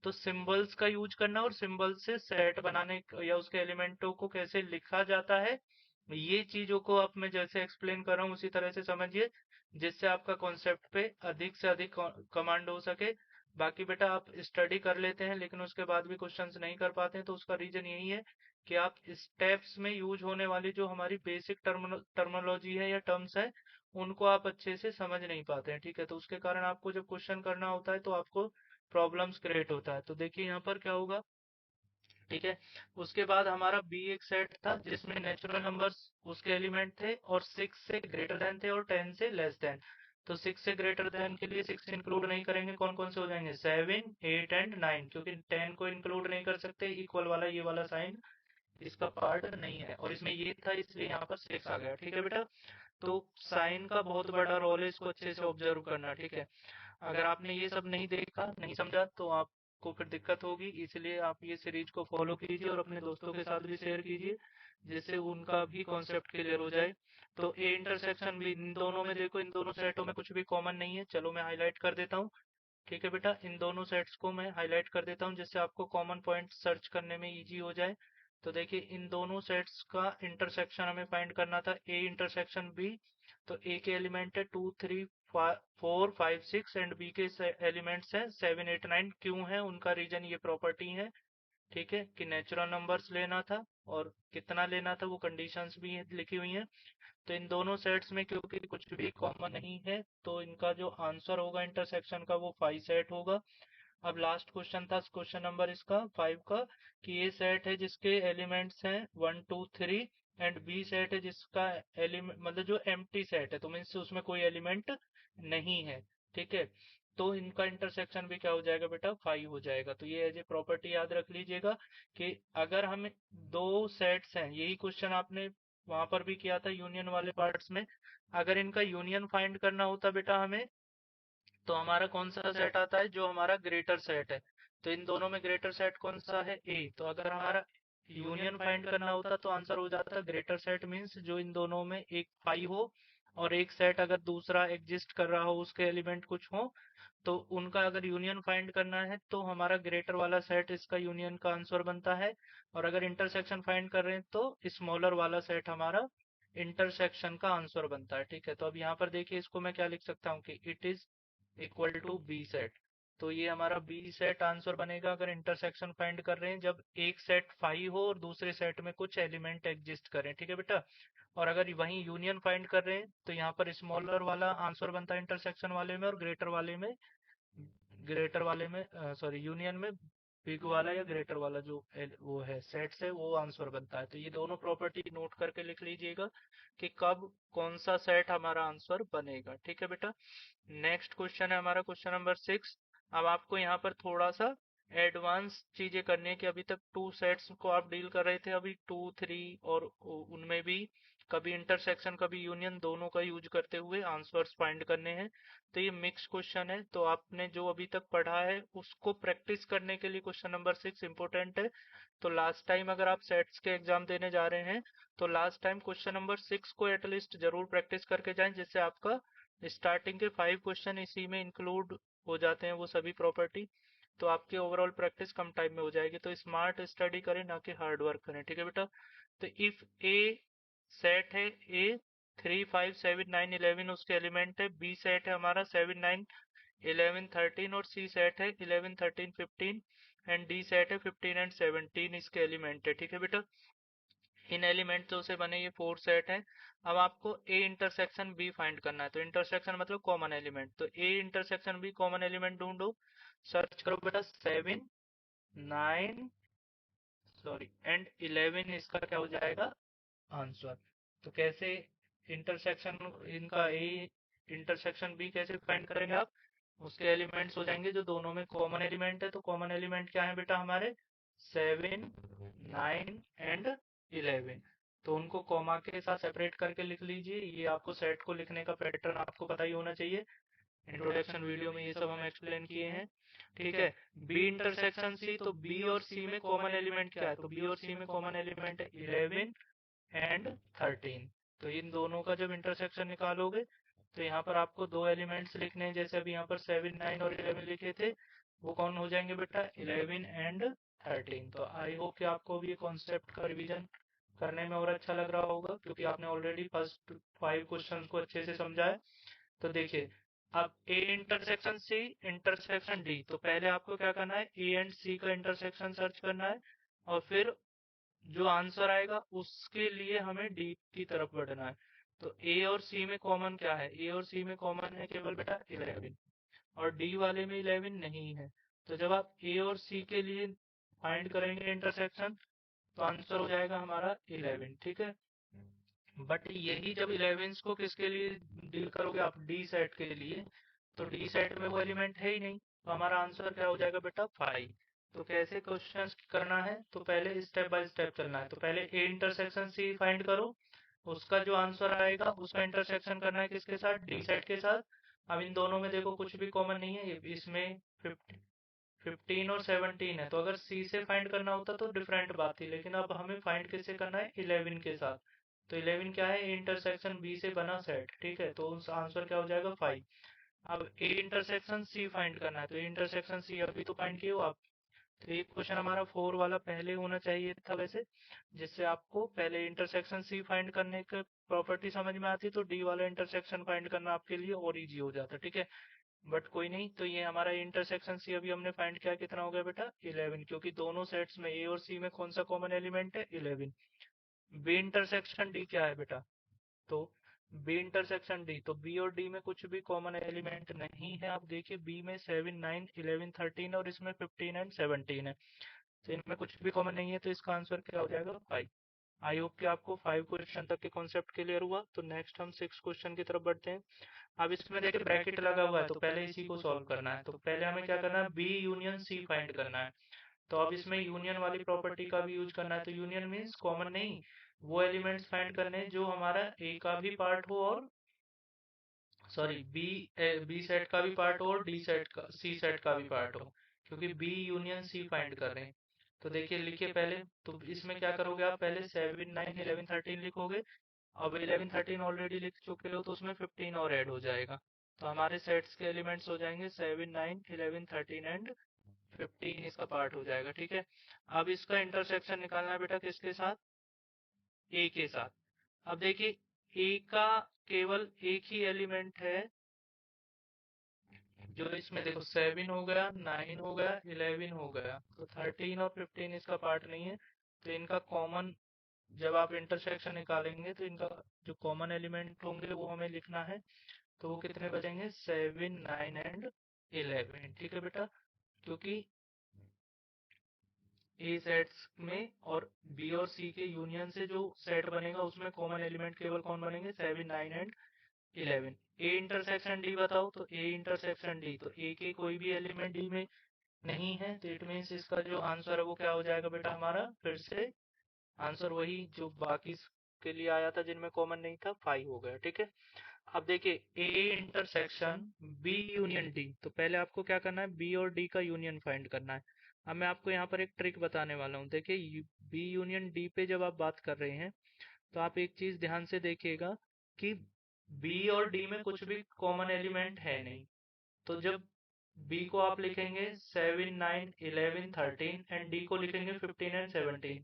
तो सिंबल्स का यूज करना और सिंबल से सेट बनाने या उसके एलिमेंटों को कैसे लिखा जाता है, ये चीजों को अब मैं जैसे एक्सप्लेन कर रहा हूँ उसी तरह से समझिए, जिससे आपका कॉन्सेप्ट पे अधिक से अधिक कमांड हो सके। बाकी बेटा आप स्टडी कर लेते हैं लेकिन उसके बाद भी क्वेश्चंस नहीं कर पाते हैं, तो उसका रीजन यही है कि आप स्टेप्स में यूज होने वाली जो हमारी बेसिक टर्मोलॉजी है या टर्म्स है, उनको आप अच्छे से समझ नहीं पाते हैं। ठीक है, तो उसके कारण आपको जब क्वेश्चन करना होता है तो आपको प्रॉब्लम्स क्रिएट होता है। तो देखिए यहाँ पर क्या होगा। ठीक है, उसके बाद हमारा बी एक सेट था जिसमें नेचुरल नंबर्स उसके एलिमेंट थे और 6 से ग्रेटर देन थे और 10 से लेस देन। तो 6 से ग्रेटर देन के लिए 6 इंक्लूड नहीं करेंगे, कौन कौन से हो जाएंगे, 7, 8 एंड 9, क्योंकि 10 को इंक्लूड नहीं कर सकते, इक्वल वाला ये वाला साइन इसका पार्ट नहीं है, और इसमें ये था इसलिए यहाँ पर 6 आ गया। ठीक है बेटा, तो साइन का बहुत बड़ा रोल है, इसको अच्छे से ऑब्जर्व करना। ठीक है, अगर आपने ये सब नहीं देखा, नहीं समझा, तो आपको फिर दिक्कत होगी, इसलिए आप ये सीरीज को फॉलो कीजिए और अपने दोस्तों के साथ भी शेयर कीजिए, जिससे उनका भी कॉन्सेप्ट क्लियर हो जाए। तो ए इंटरसेक्शन भी इन दोनों में देखो, इन दोनों सेटों में कुछ भी कॉमन नहीं है। चलो मैं हाईलाइट कर देता हूँ। ठीक है बेटा, इन दोनों सेट्स को मैं हाईलाइट कर देता हूँ जिससे आपको कॉमन पॉइंट सर्च करने में इजी हो जाए। तो देखिए इन दोनों सेट्स का इंटरसेक्शन हमें फाइंड करना था, ए इंटरसेक्शन बी। तो ए के एलिमेंट है 2, 3, 4, 5, 6 एंड बी के एलिमेंट्स हैं 7, 8, 9। क्यों है उनका रीजन, ये प्रॉपर्टी है। ठीक है, कि नेचुरल नंबर्स लेना था और कितना लेना था वो कंडीशंस भी लिखी हुई हैं। तो इन दोनों सेट्स में क्योंकि कुछ भी कॉमन नहीं है, तो इनका जो आंसर होगा इंटरसेक्शन का वो 5 सेट होगा। अब लास्ट क्वेश्चन था क्वेश्चन नंबर इसका 5 का, कि ये सेट है जिसके एलिमेंट्स हैं 1, 2, 3 एंड बी सेट है जिसका एलिमेंट मतलब जो एम्प्टी सेट है, तो मीन्स उसमें कोई एलिमेंट नहीं है। ठीक है, तो इनका इंटरसेक्शन भी क्या हो जाएगा बेटा, 5 हो जाएगा। तो ये एज ए प्रॉपर्टी याद रख लीजिएगा कि अगर हम दो सेट्स हैं, यही क्वेश्चन आपने वहां पर भी किया था यूनियन वाले पार्ट्स में, अगर इनका यूनियन फाइंड करना होता बेटा हमें, तो हमारा कौन सा सेट आता है, जो हमारा ग्रेटर सेट है। तो इन दोनों में ग्रेटर सेट कौन सा है, ए। तो अगर हमारा यूनियन फाइंड करना होता तो आंसर हो जाता ग्रेटर सेट मींस जो इन दोनों में एक पाई हो। और एक सेट अगर दूसरा एग्जिस्ट कर रहा हो, उसके एलिमेंट कुछ हो, तो उनका अगर यूनियन फाइंड करना है तो हमारा ग्रेटर वाला सेट इसका यूनियन का आंसर बनता है। और अगर इंटरसेक्शन फाइंड कर रहे हैं तो स्मॉलर वाला सेट हमारा इंटरसेक्शन का आंसर बनता है। ठीक है, तो अब यहाँ पर देखिए इसको मैं क्या लिख सकता हूँ कि it is equal to B set. तो ये हमारा बी सेट आंसर बनेगा अगर इंटरसेक्शन फाइंड कर रहे हैं, जब एक सेट फाइव हो और दूसरे सेट में कुछ एलिमेंट एग्जिस्ट करें। ठीक है बेटा। और अगर वहीं यूनियन फाइंड कर रहे हैं तो यहाँ पर स्मॉलर वाला आंसर बनता है इंटरसेक्शन वाले में, और ग्रेटर वाले में सॉरी यूनियन में बिग वाला या ग्रेटर वाला जो वो है सेट से वो आंसर बनता है। तो ये दोनों प्रॉपर्टी नोट करके लिख लीजिएगा कि कब कौन सा सेट हमारा आंसर बनेगा। ठीक है बेटा। नेक्स्ट क्वेश्चन है हमारा क्वेश्चन नंबर 6। अब आपको यहाँ पर थोड़ा सा एडवांस चीजें करनी है कि अभी तक टू सेट्स को आप डील कर रहे थे, अभी टू थ्री, और उनमें भी कभी इंटरसेक्शन कभी यूनियन दोनों का यूज करते हुए आंसर्स फाइंड करने हैं। तो ये मिक्स क्वेश्चन है, तो आपने जो अभी तक पढ़ा है उसको प्रैक्टिस करने के लिए क्वेश्चन नंबर 6 इंपॉर्टेंट है। तो लास्ट टाइम अगर आप सेट्स के एग्जाम देने जा रहे हैं तो लास्ट टाइम क्वेश्चन नंबर 6 को एटलीस्ट जरूर प्रैक्टिस करके जाएं, जिससे आपका स्टार्टिंग के 5 क्वेश्चन इसी में इंक्लूड हो जाते हैं वो सभी प्रॉपर्टी। तो आपकी ओवरऑल प्रैक्टिस कम टाइम में हो जाएगी। तो स्मार्ट स्टडी करें, ना कि हार्ड वर्क करें। ठीक है बेटा। तो इफ ए सेट है, ए 3 5 7 9 11 उसके एलिमेंट है, बी सेट है हमारा 7 9 11 13, और सी सेट है 11 13 15, एंड डी सेट है 15 एंड 17 इसके एलिमेंट है। ठीक है बेटा। इन एलिमेंट्स से बने ये फोर सेट हैं। अब आपको ए इंटरसेक्शन बी फाइंड करना है। तो इंटरसेक्शन मतलब कॉमन एलिमेंट, तो A intersection B common element ढूंढो। सर्च करो बेटा, 7 9 एंड 11 इसका क्या हो जाएगा आंसर। तो कैसे इंटरसेक्शन इनका ए इंटरसेक्शन बी कैसे फाइंड करेंगे आप, उसके एलिमेंट्स हो जाएंगे जो दोनों में कॉमन एलिमेंट है। तो कॉमन एलिमेंट क्या है बेटा हमारे, 7 9 एंड 11। तो उनको कॉमा के साथ सेपरेट करके लिख लीजिए। ये आपको सेट को लिखने का पैटर्न आपको पता ही होना चाहिए, इंट्रोडक्शन वीडियो में ये सब हम एक्सप्लेन किए हैं। ठीक है। बी इंटरसेक्शन सी, तो बी और सी में कॉमन एलिमेंट क्या है, तो बी और सी में कॉमन एलिमेंट है 11 एंड 13। तो इन दोनों का जब इंटरसेक्शन निकालोगे तो यहाँ पर आपको दो एलिमेंट्स लिखने हैं, जैसे अभी यहाँ पर 7 9 और 11 लिखे थे, वो कौन हो जाएंगे बेटा 11 एंड 13। तो आई होप कि आपको भी ये कॉन्सेप्ट का रिवीजन करने में और अच्छा लग रहा होगा, क्योंकि आपने ऑलरेडी फर्स्ट 5 क्वेश्चंस को अच्छे से समझा है। तो देखिए, अब A intersection C intersection D, तो पहले आपको क्या करना है, ए एंड सी का इंटरसेक्शन सर्च करना है, और फिर जो आंसर आएगा उसके लिए हमें डी की तरफ बढ़ना है। तो ए और सी में कॉमन क्या है, ए और सी में कॉमन है केवल बेटा 11, और डी वाले में 11 नहीं है। तो जब आप ए और सी के लिए फाइंड करेंगे इंटरसेक्शन, तो आंसर हो जाएगा हमारा 11। ठीक है। बट यही जब 11 को किसके लिए डील करोगे आप, डी सेट के लिए, तो डी सेट में वो एलिमेंट है ही नहीं, तो हमारा आंसर क्या हो जाएगा बेटा 5। तो कैसे क्वेश्चन करना है, तो पहले स्टेप बाय स्टेप चलना है। तो पहले ए इंटरसेक्शन सी फाइंड करो, उसका जो आंसर आएगा उसका इंटरसेक्शन करना है किसके साथ, डी सेट के साथ। अब इन दोनों में देखो कुछ भी कॉमन नहीं है, इसमें 15 और 17 है, तो अगर सी से फाइंड करना होता तो डिफरेंट बात थी, लेकिन अब हमें फाइंड किससे करना है, 11 के साथ। तो 11 क्या है, इंटरसेक्शन बी से बना सेट। ठीक है, तो उस आंसर क्या हो जाएगा 5। अब ए इंटरसेक्शन सी फाइंड करना है, तो इंटरसेक्शन सी अभी तो फाइंड किए हो आप। तो ये क्वेश्चन हमारा 4 वाला पहले होना चाहिए था वैसे, जिससे आपको पहले इंटरसेक्शन सी फाइंड करने की प्रॉपर्टी समझ में आती, तो डी वाला इंटरसेक्शन फाइंड करना आपके लिए और इजी हो जाता। ठीक है। बट कोई नहीं, तो ये हमारा इंटरसेक्शन सी अभी हमने फाइंड किया, कितना हो गया बेटा 11, क्योंकि दोनों सेट्स में ए और सी में कौन सा कॉमन एलिमेंट है 11। बी इंटरसेक्शन डी क्या है बेटा, तो बी इंटरसेक्शन डी, तो बी और डी में कुछ भी कॉमन एलिमेंट नहीं है। आप देखिए बी में 7 9 11 13 और इसमें 15 एंड 17 है, तो इनमें कुछ भी कॉमन नहीं है, तो इसका आंसर क्या हो जाएगा 5। आई होप कि आपको 5 क्वेश्चन तक के कॉन्सेप्ट क्लियर हुआ। तो नेक्स्ट हम 6 क्वेश्चन की तरफ बढ़ते हैं। अब इसमें देखिए ब्रैकेट लगा हुआ है, तो पहले इसी को सॉल्व करना है। तो पहले हमें क्या करना है, बी यूनियन सी फाइंड करना है। तो अब इसमें यूनियन वाली प्रॉपर्टी का भी यूज करना है। तो यूनियन मीन्स कॉमन नहीं, वो एलिमेंट्स फाइंड करने जो हमारा ए का भी पार्ट हो, और सॉरी बी सेट का भी पार्ट हो और डी सेट का सी सेट का भी पार्ट हो, क्योंकि बी यूनियन सी फाइंड कर रहे हैं। तो देखिए लिखिए पहले, तो इसमें क्या करोगे आप, पहले 7 9 11 13 लिखोगे, अब 11 13 ऑलरेडी लिख चुके हो तो उसमें 15 और ऐड हो जाएगा, तो हमारे सेट्स के एलिमेंट्स हो जाएंगे 7 9 11 13 एंड 15 इसका पार्ट हो जाएगा। ठीक है, अब इसका इंटरसेक्शन निकालना है बेटा किसके साथ, ए के साथ। अब देखिए ए का केवल एक ही एलिमेंट है, जो इसमें देखो 7 हो गया, 9 हो गया, 11 हो गया, तो 13 और 15 इसका पार्ट नहीं है। तो इनका कॉमन, जब आप इंटरसेक्शन निकालेंगे तो इनका जो कॉमन एलिमेंट होंगे वो हमें लिखना है। तो वो कितने बचेंगे, 7 9 एंड 11। ठीक है बेटा, क्योंकि ए सेट्स में और बी और सी के यूनियन से जो सेट बनेगा उसमें कॉमन एलिमेंट केवल कौन बनेंगे, 7 9 एंड 11। ए इंटरसेक्शन डी बताओ, तो ए इंटरसेक्शन डी, तो ए के कोई भी एलिमेंट डी में नहीं है, तो इट मीन्स इसका जो आंसर है वो क्या हो जाएगा बेटा, हमारा फिर से आंसर वही जो बाकी के लिए आया था जिनमें कॉमन नहीं था, 5 हो गया। ठीक है, अब देखिए A intersection B union D, तो पहले आपको क्या करना है, बी और डी का यूनियन फाइंड करना है। अब मैं आपको यहाँ पर एक ट्रिक बताने वाला हूँ। देखिए बी यूनियन डी पे जब आप बात कर रहे हैं तो आप एक चीज ध्यान से देखिएगा कि बी और डी में कुछ भी कॉमन एलिमेंट है नहीं। तो जब बी को आप लिखेंगे 7 9 11 13 एंड डी को लिखेंगे 15 एंड 17,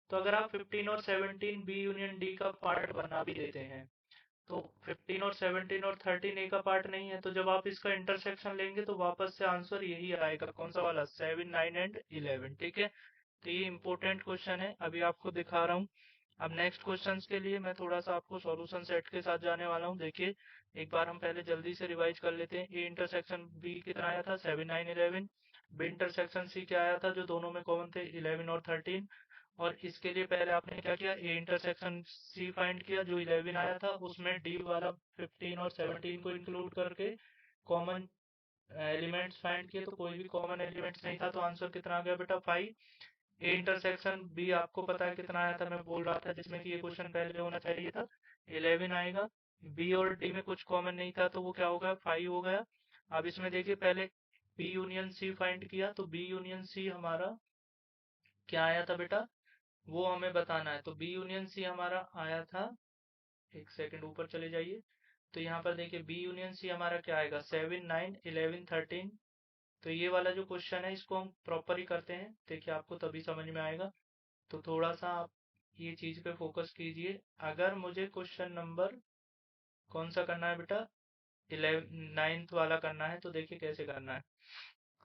तो अगर आप 15 और 17 बी यूनियन डी का पार्ट बना भी देते हैं तो 15 और 17 और 13 ए का पार्ट नहीं है, तो जब आप इसका इंटरसेक्शन लेंगे तो वापस से आंसर यही आएगा, कौन सा वाला, 7 9 एंड 11। ठीक है, तो ये इंपॉर्टेंट क्वेश्चन है, अभी आपको दिखा रहा हूँ। अब नेक्स्ट क्वेश्चंस के लिए मैं थोड़ा सा आपको सॉल्यूशन सेट के साथ जाने वाला हूँ। देखिए एक बार हम पहले जल्दी से रिवाइज कर लेते हैं। ए इंटरसेक्शन बी कितना आया था, 7 9 11। बी इंटरसेक्शन सी क्या आया था, जो दोनों में कॉमन थे, 11 और 13। और इसके लिए पहले आपने क्या किया, ए इंटरसेक्शन सी फाइंड किया, जो 11 आया था उसमें डी वाला 15 और 17 को इंक्लूड करके कॉमन एलिमेंट्स फाइंड किए, तो कोई भी कॉमन एलिमेंट्स नहीं था, तो आंसर कितना आ गया बेटा, 5। ए इंटरसेक्शन बी आपको पता है कितना आया था, मैं बोल रहा था जिसमें कि ये क्वेश्चन पहले होना चाहिए था, 11 आएगा। बी और डी में कुछ कॉमन नहीं था तो वो क्या हो गया, 5 हो गया। अब इसमें देखिए पहले बी यूनियन सी फाइंड किया, तो बी यूनियन सी हमारा क्या आया था बेटा, वो हमें बताना है। तो बी यूनियन सी हमारा आया था, एक सेकंड ऊपर चले जाइए, तो यहाँ पर देखिए बी यूनियन सी हमारा क्या आएगा, 7 9 11 13। तो ये वाला जो क्वेश्चन है इसको हम प्रॉपर ही करते हैं, देखिए आपको तभी समझ में आएगा। तो थोड़ा सा आप ये चीज पे फोकस कीजिए। अगर मुझे क्वेश्चन नंबर कौन सा करना है बेटा, 11 9th वाला करना है, तो देखिए कैसे करना है।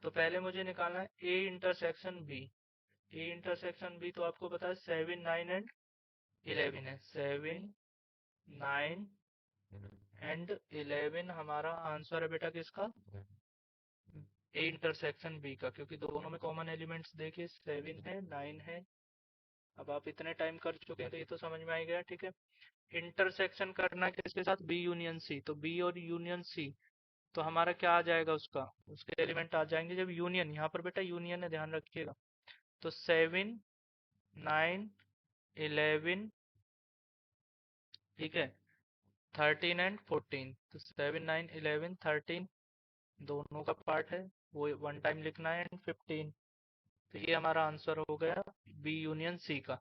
तो पहले मुझे निकालना है A intersection B. A intersection B तो आपको पता है 7 9 एंड 11 है, 7 9 एंड 11 हमारा आंसर है बेटा किसका, ए इंटरसेक्शन बी का, क्योंकि दोनों में कॉमन एलिमेंट्स देखिए 7 है 9 है। अब आप इतने टाइम कर चुके हैं तो ये तो समझ में आ गया। ठीक है, इंटरसेक्शन करना है किसके साथ, बी यूनियन सी, तो बी और यूनियन सी, तो हमारा क्या आ जाएगा, उसका उसके एलिमेंट आ जाएंगे जब यूनियन, यहाँ पर बेटा यूनियन है ध्यान रखिएगा। तो 7 9 11, ठीक है, 13 एंड 14, तो 7 9 11 13 दोनों का पार्ट है, वो वन टाइम लिखना है, एंड 15। तो ये हमारा आंसर हो गया बी यूनियन सी का।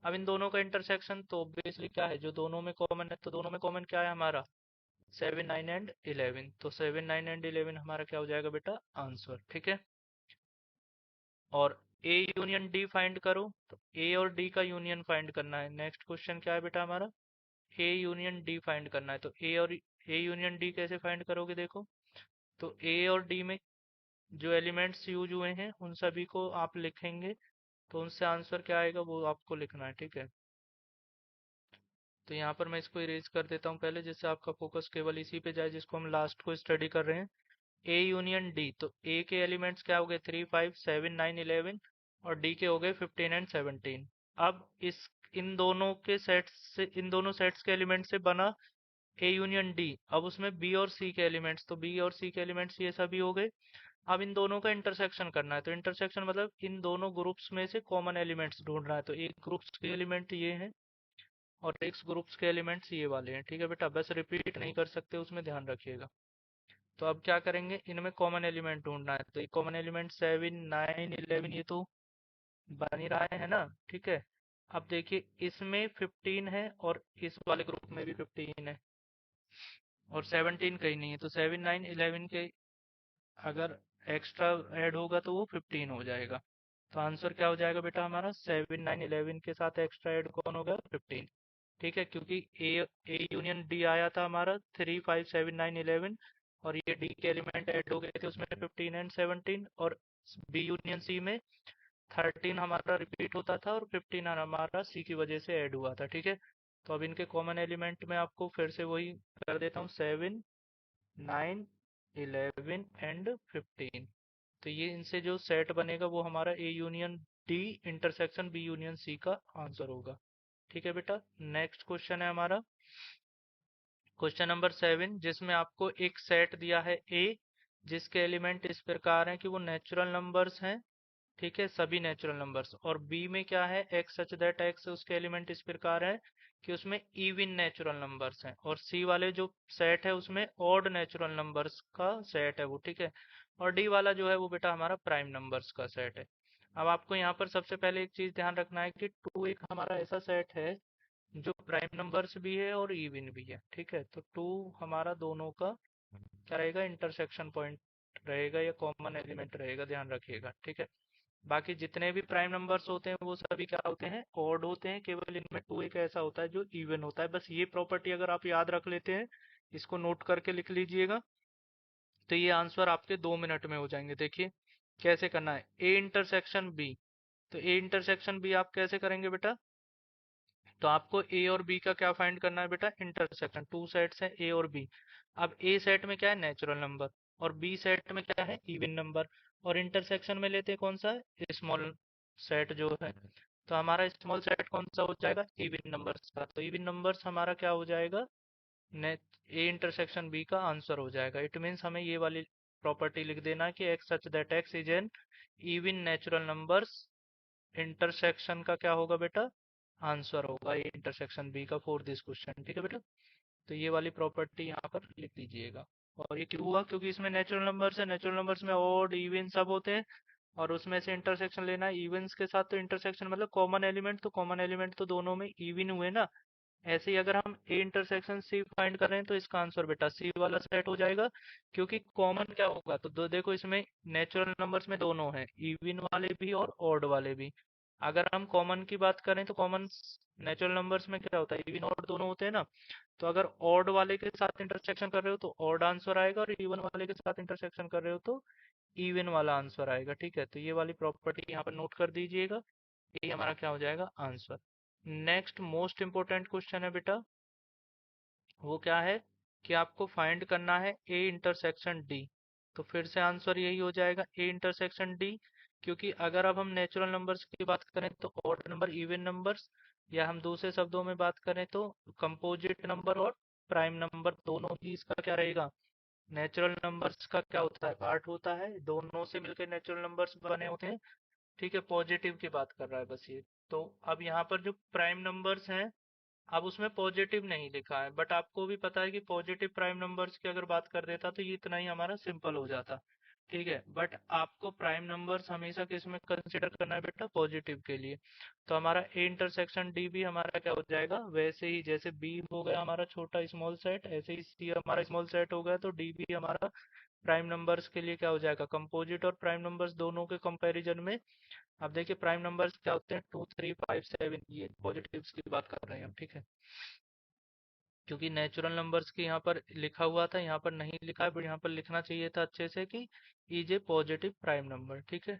अब इन दोनों का इंटरसेक्शन तो ऑब्वियसली क्या है, जो दोनों में कॉमन है, तो दोनों में कॉमन क्या है हमारा, 7 9 एंड 11, तो 7 9 एंड 11 हमारा क्या हो जाएगा बेटा, आंसर। ठीक है, और ए यूनियन डी फाइंड करो, तो ए और डी का यूनियन फाइंड करना है। नेक्स्ट क्वेश्चन क्या है बेटा हमारा, ए यूनियन डी फाइंड करना है। तो ए यूनियन डी कैसे फाइंड करोगे, देखो तो ए और डी में जो एलिमेंट्स यूज हुए हैं उन सभी को आप लिखेंगे, तो उनसे आंसर क्या आएगा वो आपको लिखना है। ठीक है, तो यहाँ पर मैं इसको इरेज कर देता हूँ पहले, जिससे आपका फोकस केवल इसी पे जाए जिसको हम लास्ट को स्टडी कर रहे हैं। ए यूनियन डी, तो ए के एलिमेंट्स क्या हो गए, 3 5 7 9 11, और डी के हो गए 15 एंड 17। अब इस इन दोनों के सेट्स से, इन दोनों सेट्स के एलिमेंट से बना ए यूनियन डी। अब उसमें बी और सी के एलिमेंट्स, तो बी और सी के एलिमेंट्स ये सभी हो गए। अब इन दोनों का इंटरसेक्शन करना है, तो इंटरसेक्शन मतलब इन दोनों ग्रुप्स में से कॉमन एलिमेंट्स ढूंढना है। तो एक ग्रुप्स के एलिमेंट ये हैं और एक ग्रुप्स के एलिमेंट्स ये वाले हैं। ठीक है बेटा, बस रिपीट नहीं कर सकते, उसमें ध्यान रखिएगा। तो अब क्या करेंगे, इनमें कॉमन एलिमेंट ढूंढना है। तो एक कॉमन एलिमेंट 7 9 11 ये तो बन ही रहा है ना, ठीक है। अब देखिए इसमें 15 है और इस वाले ग्रुप में भी 15 है और 17 कहीं नहीं है, तो 7 9 11 के अगर एक्स्ट्रा ऐड होगा तो वो 15 हो जाएगा। तो आंसर क्या हो जाएगा बेटा हमारा 7 9 11 के साथ एक्स्ट्रा ऐड कौन हो गया 15। ठीक है, क्योंकि ए यूनियन डी आया था हमारा 3 5 7 9 11 और ये डी के एलिमेंट ऐड हो गए थे उसमें 15 एंड 17 और बी यूनियन सी में 13 हमारा रिपीट होता था और 15 हमारा सी की वजह से ऐड हुआ था। ठीक है, तो अब इनके कॉमन एलिमेंट में आपको फिर से वही कर देता हूँ 7 9 11 एंड 15। तो ये इनसे जो सेट बनेगा वो हमारा A union D intersection B union C का आंसर होगा। ठीक है बेटा, नेक्स्ट क्वेश्चन है हमारा क्वेश्चन नंबर 7, जिसमें आपको एक सेट दिया है ए जिसके एलिमेंट इस प्रकार हैं कि वो नेचुरल नंबर्स हैं। ठीक है, सभी नेचुरल नंबर्स। और बी में क्या है एक्स सच दैट एक्स, उसके एलिमेंट इस प्रकार है कि उसमें इवन नेचुरल नंबर्स हैं। और सी वाले जो सेट है उसमें ऑड नेचुरल नंबर्स का सेट है वो। ठीक है, और डी वाला जो है वो बेटा हमारा प्राइम नंबर्स का सेट है। अब आपको यहाँ पर सबसे पहले एक चीज ध्यान रखना है कि टू एक हमारा ऐसा सेट है जो प्राइम नंबर्स भी है और इवन भी है। ठीक है, तो टू हमारा दोनों का क्या रहेगा इंटरसेक्शन पॉइंट रहेगा या कॉमन एलिमेंट रहेगा, ध्यान रखिएगा। ठीक है, बाकी जितने भी प्राइम नंबर्स होते हैं वो सभी क्या होते हैं ऑड होते हैं, केवल इनमें टू एक ऐसा होता है जो इवन होता है। बस ये प्रॉपर्टी अगर आप याद रख लेते हैं, इसको नोट करके लिख लीजिएगा, तो ये आंसर आपके 2 मिनट में हो जाएंगे। देखिए कैसे करना है, ए इंटरसेक्शन बी। तो ए इंटरसेक्शन बी आप कैसे करेंगे बेटा, तो आपको ए और बी का क्या फाइंड करना है बेटा इंटरसेक्शन, टू सेट्स हैं ए और बी। अब ए सेट में क्या है नेचुरल नंबर और बी सेट में क्या है इवन नंबर, और इंटरसेक्शन में लेते हैं कौन सा है स्मॉल सेट जो है। तो हमारा स्मॉल सेट कौन सा हो जाएगा इवन नंबर्स का, तो इवन नंबर्स हमारा क्या हो जाएगा ने ए इंटरसेक्शन बी का आंसर हो जाएगा। इट मीन्स हमें ये वाली प्रॉपर्टी लिख देना कि x such that X is an even natural numbers, intersection का क्या होगा बेटा आंसर होगा ये इंटरसेक्शन बी का फॉर दिस क्वेश्चन। ठीक है बेटा, तो ये वाली प्रॉपर्टी यहाँ पर लिख दीजिएगा। और ये क्यों हुआ, क्योंकि इसमें नेचुरल नंबर्स है, नेचुरल नंबर्स में ऑड इवन सब होते हैं और उसमें से इंटरसेक्शन लेना है इवेंट्स के साथ। तो इंटरसेक्शन मतलब कॉमन एलिमेंट, तो कॉमन एलिमेंट तो दोनों में इवन हुए ना। ऐसे ही अगर हम ए इंटरसेक्शन सी फाइंड कर रहे हैं तो इसका आंसर बेटा सी वाला सेट हो जाएगा, क्योंकि कॉमन क्या होगा तो दो देखो इसमें नेचुरल नंबर्स में दोनों हैं इवन वाले भी और ऑड वाले भी। अगर हम कॉमन की बात करें तो कॉमन नेचुरल नंबर्स में क्या होता है इवन ऑड दोनों होते हैं ना। तो अगर ऑड वाले के साथ इंटरसेक्शन कर रहे हो तो ऑड आंसर आएगा और इवन वाले के साथ इंटरसेक्शन कर रहे हो तो इवन वाला आंसर आएगा। ठीक है, तो ये वाली प्रॉपर्टी यहाँ पर नोट कर दीजिएगा, ये हमारा क्या हो जाएगा answer. Next most important question है बेटा, वो क्या है कि आपको फाइंड करना है ए इंटरसेक्शन डी। तो फिर से आंसर यही हो जाएगा ए इंटरसेक्शन डी, क्योंकि अगर अब हम नेचुरल नंबर्स की बात करें तो ऑड नंबर इवन नंबर्स, या हम दूसरे शब्दों में बात करें तो कंपोजिट नंबर और प्राइम नंबर दोनों ही इसका क्या रहेगा नेचुरल नंबर्स का क्या होता है पार्ट होता है, दोनों से मिलकर नेचुरल नंबर्स बने होते हैं। ठीक है, पॉजिटिव की बात कर रहा है बस ये। तो अब यहाँ पर जो प्राइम नंबर्स हैं अब उसमें पॉजिटिव नहीं लिखा है, बट आपको भी पता है कि पॉजिटिव प्राइम नंबर्स की अगर बात कर देता तो ये इतना ही हमारा सिंपल हो जाता। ठीक है, बट आपको प्राइम नंबर्स हमेशा किस में कंसिडर करना है बेटा पॉजिटिव के लिए। तो हमारा ए इंटरसेक्शन डी भी हमारा क्या हो जाएगा वैसे ही, जैसे बी हो गया हमारा छोटा स्मॉल सेट, ऐसे ही सी हमारा स्मॉल सेट हो गया, तो डी भी हमारा प्राइम नंबर्स के लिए क्या हो जाएगा कंपोजिट, और प्राइम नंबर्स दोनों के कंपैरिजन में अब देखिए प्राइम नंबर्स क्या होते हैं 2 3 5 7, ये पॉजिटिव्स की बात कर रहे हैं हम। ठीक है, क्योंकि नेचुरल नंबर्स की यहाँ पर लिखा हुआ था यहाँ पर नहीं लिखा है, बट यहाँ पर लिखना चाहिए था अच्छे से कि is a positive prime number. ठीक है,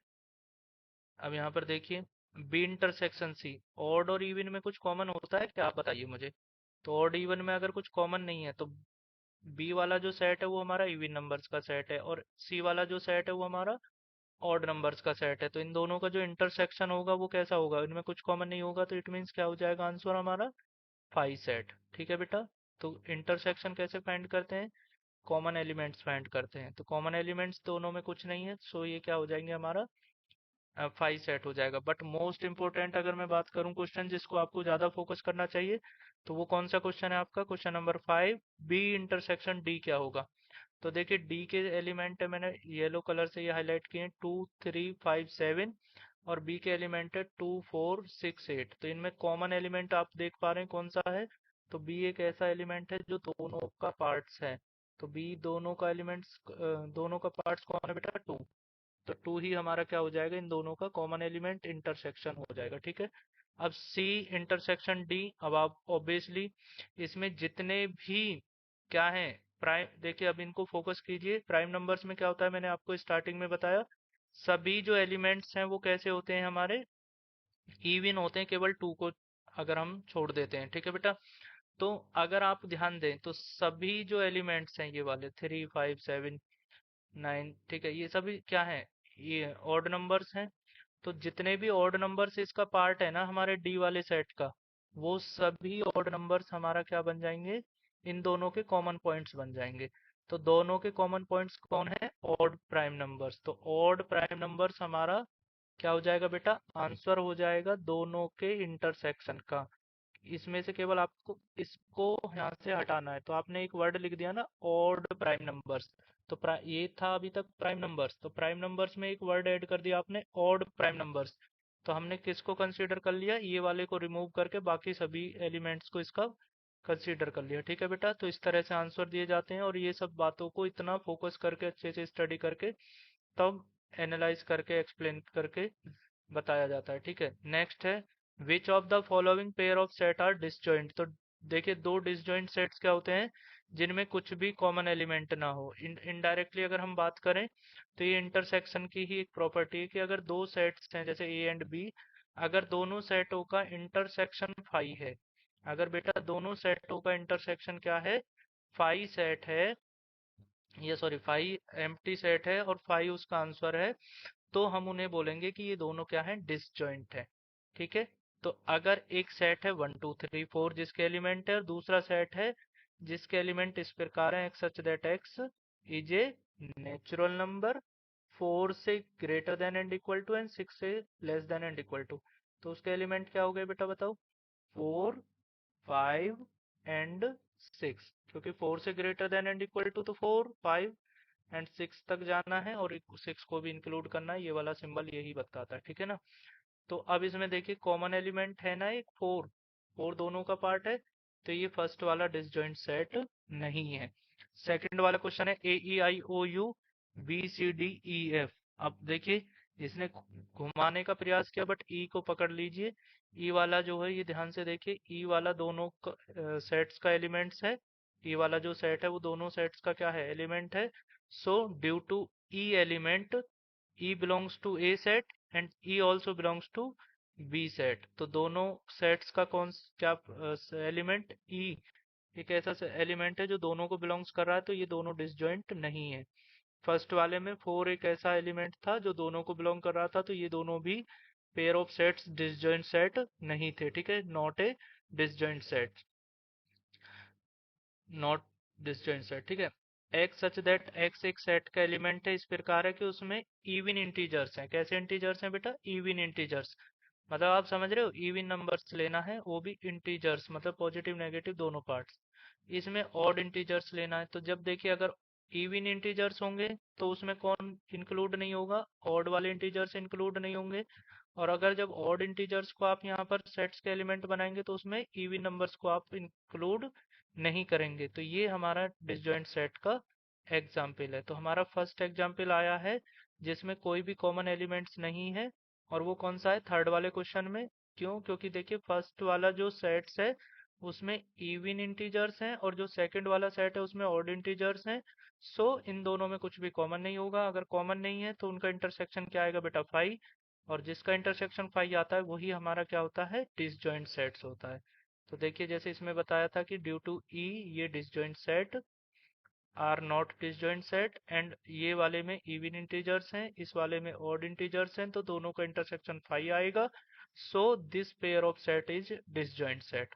अब यहाँ पर देखिए बी इंटरसेक्शन सी, ऑड और इवन में कुछ कॉमन होता है क्या आप बताइए मुझे। तो ऑड इवन में अगर कुछ कॉमन नहीं है तो बी वाला जो सेट है वो हमारा इवन नंबर्स का सेट है और सी वाला जो सेट है वो हमारा ऑड नंबर्स का सेट है। तो इन दोनों का जो इंटरसेक्शन होगा वो कैसा होगा, इनमें कुछ कॉमन नहीं होगा, तो इट मीन्स क्या हो जाएगा आंसर हमारा फाइव सेट। ठीक है बेटा, तो इंटरसेक्शन कैसे फाइंड करते हैं कॉमन एलिमेंट्स फाइंड करते हैं, तो कॉमन एलिमेंट्स दोनों में कुछ नहीं है, सो ये क्या हो जाएंगे हमारा फाइव सेट हो जाएगा। बट मोस्ट इंपोर्टेंट अगर मैं बात करूं क्वेश्चन जिसको आपको ज्यादा फोकस करना चाहिए, तो वो कौन सा क्वेश्चन है आपका question number 5, B intersection D क्या होगा। तो देखिए डी के एलिमेंट है मैंने येलो कलर से ये हाईलाइट किए हैं 2 3 5 7, और बी के एलिमेंट है 2 4 6 8। तो इनमें कॉमन एलिमेंट आप देख पा रहे हैं कौन सा है? तो बी एक ऐसा एलिमेंट है जो दोनों का पार्ट्स है। तो बी दोनों का एलिमेंट्स, दोनों का पार्ट्स कौन है बेटा? 2। तो 2 ही हमारा क्या हो जाएगा? इन दोनों का कॉमन एलिमेंट इंटरसेक्शन हो जाएगा, ठीक है। अब सी इंटरसेक्शन डी। अब आप ऑब्वियसली इसमें जितने भी क्या है प्राइम, देखिए अब इनको फोकस कीजिए। प्राइम नंबर्स में क्या होता है, मैंने आपको स्टार्टिंग में बताया, सभी जो एलिमेंट्स हैं वो कैसे होते हैं हमारे? इवन होते हैं, केवल 2 को अगर हम छोड़ देते हैं, ठीक है बेटा। तो अगर आप ध्यान दें तो सभी जो एलिमेंट्स हैं, ये वाले 3 5 7 9, ठीक है, ये सभी क्या है? ये ऑड नंबर्स हैं। तो जितने भी ऑड नंबर्स इसका पार्ट है ना हमारे डी वाले सेट का, वो सभी ऑड नंबर्स हमारा क्या बन जाएंगे? इन दोनों के कॉमन पॉइंट्स बन जाएंगे। तो दोनों के कॉमन पॉइंट्स कौन है? Odd prime numbers. तो ऑड प्राइम नंबर्स हमारा क्या हो जाएगा बेटा? आंसर हो जाएगा दोनों के इंटरसेक्शन का। इसमें से केवल आपको इसको यहाँ से हटाना है। तो आपने एक वर्ड लिख दिया ना, ऑड प्राइम नंबर्स। तो ये था अभी तक प्राइम नंबर्स, तो प्राइम नंबर्स में एक वर्ड ऐड कर दिया आपने, ऑड प्राइम नंबर्स। तो हमने किसको कंसीडर कर लिया? ये वाले को रिमूव करके बाकी सभी एलिमेंट्स को इसका कंसीडर कर लिया, ठीक है बेटा। तो इस तरह से आंसर दिए जाते हैं, और ये सब बातों को इतना फोकस करके अच्छे से स्टडी करके तब एनालाइज करके एक्सप्लेन करके बताया जाता है, ठीक है। नेक्स्ट है, which of the following pair of set are disjoint. तो देखिए दो डिसजॉइंट सेट्स क्या होते हैं? जिनमें कुछ भी कॉमन एलिमेंट ना हो। इनडायरेक्टली अगर हम बात करें तो ये इंटरसेक्शन की ही एक प्रॉपर्टी है कि अगर दो सेट्स हैं जैसे ए एंड बी, अगर दोनों सेटों का इंटरसेक्शन फाई है, अगर बेटा दोनों सेटों का इंटरसेक्शन क्या है? फाई सेट है, ये सॉरी फाई एम्प्टी सेट है और फाई उसका आंसर है, तो हम उन्हें बोलेंगे कि ये दोनों क्या है? डिसजॉइंट है, ठीक है। तो अगर एक सेट है 1 2 3 4 जिसके एलिमेंट है, और दूसरा सेट है जिसके एलिमेंट इस प्रकार है, X such that X is a natural number 4 से greater than and equal to and 6 से less than and equal to, तो उसके एलिमेंट क्या हो गए बेटा? बताओ। 4 5 एंड 6, क्योंकि 4 से greater than and equal to तो 4 5 एंड 6 तक जाना है, और 6 को भी इंक्लूड करना है, ये वाला सिंबल यही बताता है, ठीक है ना। तो अब इसमें देखिए कॉमन एलिमेंट है ना एक 4, 4 दोनों का पार्ट है, तो ये फर्स्ट वाला डिसजॉइंट सेट नहीं है। सेकंड वाला क्वेश्चन है A E I O U B C D E F. अब देखिए इसने घुमाने का प्रयास किया, बट ई को पकड़ लीजिए। ई वाला जो है, ये ध्यान से देखिए, ई वाला दोनों सेट्स का एलिमेंट्स है। ई वाला जो सेट है वो दोनों सेट्स का क्या है? एलिमेंट है। So due to E element, E belongs to A set and E also belongs to B set। तो दोनों सेट्स का कौन क्या एलिमेंट? E एक ऐसा एलिमेंट है जो दोनों को बिलोंग्स कर रहा है, तो ये दोनों डिसजॉइंट नहीं है। फर्स्ट वाले में 4 एक ऐसा एलिमेंट था जो दोनों को बिलोंग कर रहा था, तो ये दोनों भी pair of sets disjoint set नहीं थे, ठीक है। Not a disjoint set, not distant set, ठीक है। एक्स सच दैट एक्स एक सेट का एलिमेंट है इस प्रकार है कि उसमें इवन इंटीजर्स हैं। कैसे इंटीजर्स हैं बेटा? Even integers. मतलब आप समझ रहे हो, इवन नंबर्स लेना है, वो भी इंटीजर्स, मतलब पॉजिटिव नेगेटिव दोनों पार्ट्स। इसमें ऑड इंटीजर्स लेना है, तो जब देखिए अगर इवन इंटीजर्स होंगे तो उसमें कौन इंक्लूड नहीं होगा? ऑड वाले इंटीजर्स इंक्लूड नहीं होंगे। और अगर जब ऑड इंटीजर्स को आप यहाँ पर सेट्स के एलिमेंट बनाएंगे तो उसमें इवन नंबर्स को आप इंक्लूड नहीं करेंगे। तो ये हमारा डिसजॉइंट सेट का एग्जाम्पल है। तो हमारा फर्स्ट एग्जाम्पल आया है जिसमें कोई भी कॉमन एलिमेंट्स नहीं है, और वो कौन सा है? थर्ड वाले क्वेश्चन में। क्यों? क्योंकि देखिए फर्स्ट वाला जो सेट्स है उसमें इवन इंटीजर्स हैं, और जो सेकंड वाला सेट है उसमें ऑड इंटीजर्स हैं। सो इन दोनों में कुछ भी कॉमन नहीं होगा। अगर कॉमन नहीं है तो उनका इंटरसेक्शन क्या आएगा बेटा? 5। और जिसका इंटरसेक्शन 5 आता है वही हमारा क्या होता है? डिसजॉइंट सेट्स होता है। तो देखिए जैसे इसमें बताया था कि ड्यू टू ई ये disjoint set are not disjoint set, and ये वाले में इवन इंटीजर्स हैं, इस वाले में ऑड इंटीजर्स हैं, तो दोनों का इंटरसेक्शन 5 आएगा। So this pair of set is disjoint set.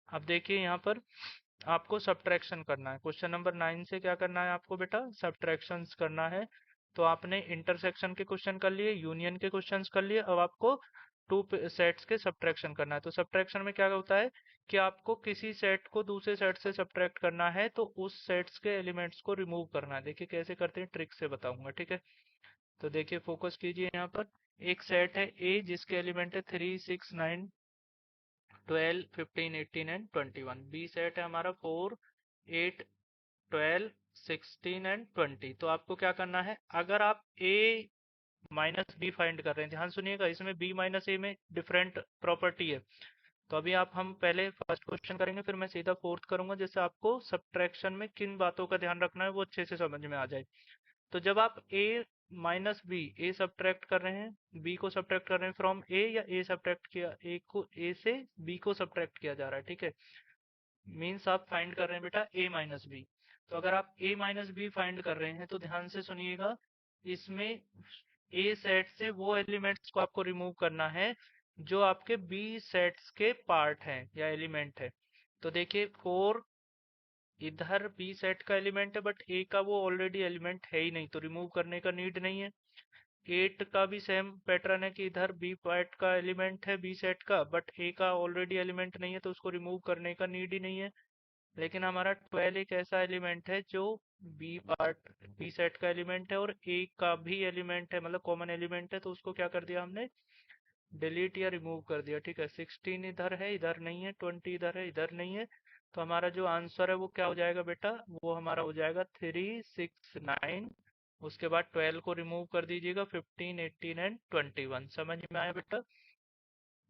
अब देखिए यहाँ पर आपको सब्ट्रैक्शन करना है। क्वेश्चन नंबर 9 से क्या करना है आपको बेटा? सब्ट्रैक्शंस करना है। तो आपने इंटरसेक्शन के क्वेश्चन कर लिए, यूनियन के क्वेश्चंस कर लिए, अब आपको टू सेट्स के सब्ट्रैक्शन करना है। तो सब्ट्रैक्शन में क्या होता है कि आपको किसी सेट को दूसरे सेट से सब्ट्रैक्ट करना है, तो उस सेट्स के एलिमेंट्स को रिमूव करना है। देखिए कैसे करते हैं, ट्रिक से बताऊंगा, ठीक है। तो देखिए फोकस कीजिए यहाँ पर। एक सेट है ए जिसके एलिमेंट है 3, 6, 9, 12, 15, 18 एंड 21। बी सेट है हमारा 4, 8, 12, 16 एंड 20। तो आपको क्या करना है, अगर आप ए माइनस बी फाइंड कर रहे हैं, ध्यान सुनिएगा, इसमें बी माइनस ए में डिफरेंट प्रॉपर्टी है। तो अभी हम पहले फर्स्ट क्वेश्चन करेंगे, फिर मैं सीधा फोर्थ करूंगा, जिससे आपको सब्ट्रैक्शन में किन बातों का ध्यान रखना है वो अच्छे से समझ में आ जाए। तो जब आप ए माइनस बी, ए सब्ट्रैक्ट कर रहे हैं, बी को सब्ट्रैक्ट कर रहे हैं फ्रॉम ए, या ए सब्ट्रैक्ट किया, ए को ए से बी को सब्ट्रैक्ट किया जा रहा है, ठीक है, मीन्स आप फाइंड कर रहे हैं बेटा ए माइनस बी। तो अगर आप ए माइनस बी फाइंड कर रहे हैं तो ध्यान से सुनिएगा, इसमें ए सेट से वो एलिमेंट्स को आपको रिमूव करना है जो आपके बी सेट्स के पार्ट हैं या एलिमेंट है। तो देखिए 4 इधर बी सेट का एलिमेंट है, बट ए का वो ऑलरेडी एलिमेंट है ही नहीं, तो रिमूव करने का नीड नहीं है। 8 का भी सेम पैटर्न है कि इधर बी पार्ट का एलिमेंट है बी सेट का, बट ए का ऑलरेडी एलिमेंट नहीं है, तो उसको रिमूव करने का नीड ही नहीं है। लेकिन हमारा 12 एक ऐसा एलिमेंट है जो बी पार्ट बी सेट का एलिमेंट है और ए का भी एलिमेंट है, मतलब कॉमन एलिमेंट है, तो उसको क्या कर दिया हमने, डिलीट या रिमूव कर दिया, ठीक है। 16 इधर है, इधर नहीं है, 20 इधर है, इधर नहीं है। तो हमारा जो आंसर है वो क्या हो जाएगा बेटा, वो हमारा हो जाएगा 3, 6, 9। उसके बाद 12 को रिमूव कर दीजिएगा, 15, 18 एंड 21। समझ में आया बेटा।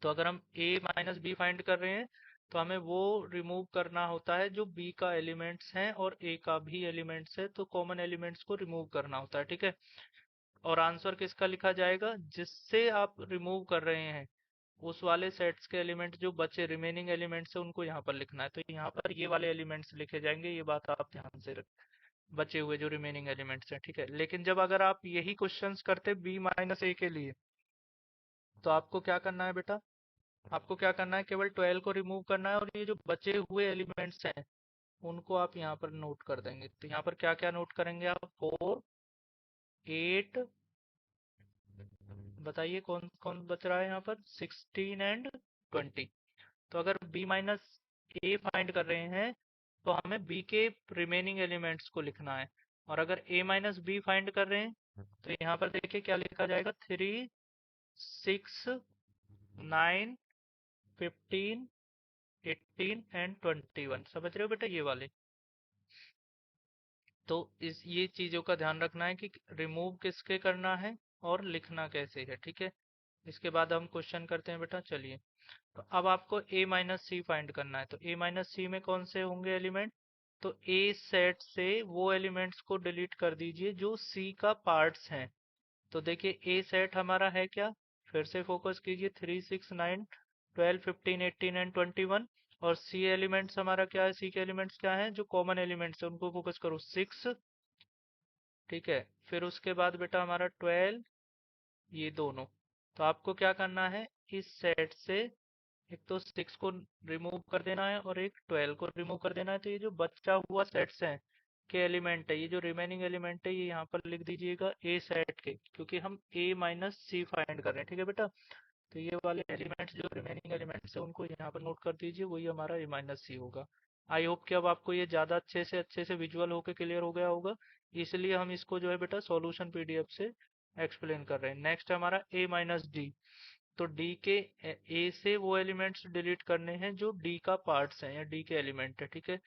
तो अगर हम a माइनस बी फाइंड कर रहे हैं तो हमें वो रिमूव करना होता है जो b का एलिमेंट्स हैं और a का भी एलिमेंट्स है, तो कॉमन एलिमेंट्स को रिमूव करना होता है, ठीक है। और आंसर किसका लिखा जाएगा, जिससे आप रिमूव कर रहे हैं उस वाले सेट्स के एलिमेंट जो बचे रिमेनिंग एलिमेंट्स है उनको यहाँ पर लिखना है। तो यहाँ पर ये वाले एलिमेंट्स लिखे जाएंगे, ये बात आप ध्यान से रख, बचे हुए जो रिमेनिंग एलिमेंट्स हैं, ठीक है। लेकिन जब अगर आप यही क्वेश्चंस करते बी माइनस ए के लिए, तो आपको क्या करना है बेटा, आपको क्या करना है, केवल 12 को रिमूव करना है और ये जो बचे हुए एलिमेंट्स हैं उनको आप यहाँ पर नोट कर देंगे। तो यहाँ पर क्या क्या नोट करेंगे आप, 4, 8, बताइए कौन कौन बच रहा है यहाँ पर, 16 एंड 20। तो अगर b माइनस ए फाइंड कर रहे हैं तो हमें b के रिमेनिंग एलिमेंट्स को लिखना है। और अगर a माइनस बी फाइंड कर रहे हैं तो यहाँ पर देखिए क्या लिखा जाएगा, 3, 6, 9, 15, 18 एंड 21। समझ रहे हो बेटा ये वाले। तो इस ये चीजों का ध्यान रखना है कि रिमूव किसके करना है और लिखना कैसे है, ठीक है। इसके बाद हम क्वेश्चन करते हैं बेटा, चलिए। तो अब आपको a माइनस सी फाइंड करना है। तो a माइनस सी में कौन से होंगे एलिमेंट, तो a सेट से वो एलिमेंट्स को डिलीट कर दीजिए जो c का पार्ट्स हैं। तो देखिए ए सेट हमारा है क्या, फिर से फोकस कीजिए, 3, 6, 9, 12, 15, 18 एंड 21। और सी एलिमेंट्स हमारा क्या है, सी के एलिमेंट्स क्या है जो कॉमन एलिमेंट्स है उनको फोकस करो, 6, ठीक है। फिर उसके बाद बेटा हमारा 12, ये दोनों। तो आपको क्या करना है, इस सेट से एक तो 6 को रिमूव कर देना है और एक 12 को रिमूव कर देना है। तो ये जो बचा हुआ सेट्स हैं के एलिमेंट है, ये जो रिमेनिंग एलिमेंट है ये यहाँ पर लिख दीजिएगा ए सेट के, क्योंकि हम ए माइनस सी फाइंड कर रहे हैं, ठीक है बेटा। तो ये वाले एलिमेंट्स जो रिमेनिंग एलिमेंट्स है उनको यहाँ पर नोट कर दीजिए, वही हमारा ए माइनस सी होगा। आई होप कि अब आपको ये ज़्यादा अच्छे से विजुअल होकर क्लियर हो गया होगा, इसलिए हम इसको जो है बेटा सॉल्यूशन पीडीएफ से एक्सप्लेन कर रहे हैं। नेक्स्ट हमारा ए माइनस डी। तो डी के ए से वो एलिमेंट्स डिलीट करने हैं जो डी का पार्ट्स हैं या डी के एलिमेंट है, ठीक है।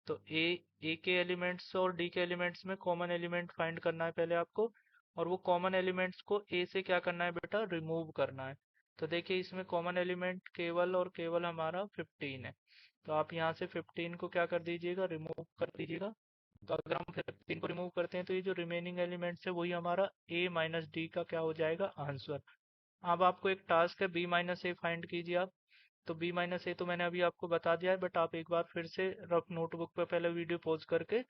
तो ए के एलिमेंट्स और डी के एलिमेंट्स में कॉमन एलिमेंट फाइंड करना है पहले आपको, और वो कॉमन एलिमेंट्स को ए से क्या करना है बेटा, रिमूव करना है। तो देखिए इसमें कॉमन एलिमेंट केवल और केवल हमारा 15 है। तो आप यहाँ से 15 को क्या कर दीजिएगा, रिमूव कर दीजिएगा। तो अगर हम 15 को रिमूव करते हैं तो ये जो रिमेनिंग एलिमेंट्स है वही हमारा ए माइनस डी का क्या हो जाएगा, आंसर। अब आपको एक टास्क है, बी माइनस ए फाइंड कीजिए आप। तो बी माइनस ए तो मैंने अभी आपको बता दिया है, बट आप एक बार फिर से रफ नोटबुक पे पहले वीडियो पॉज करके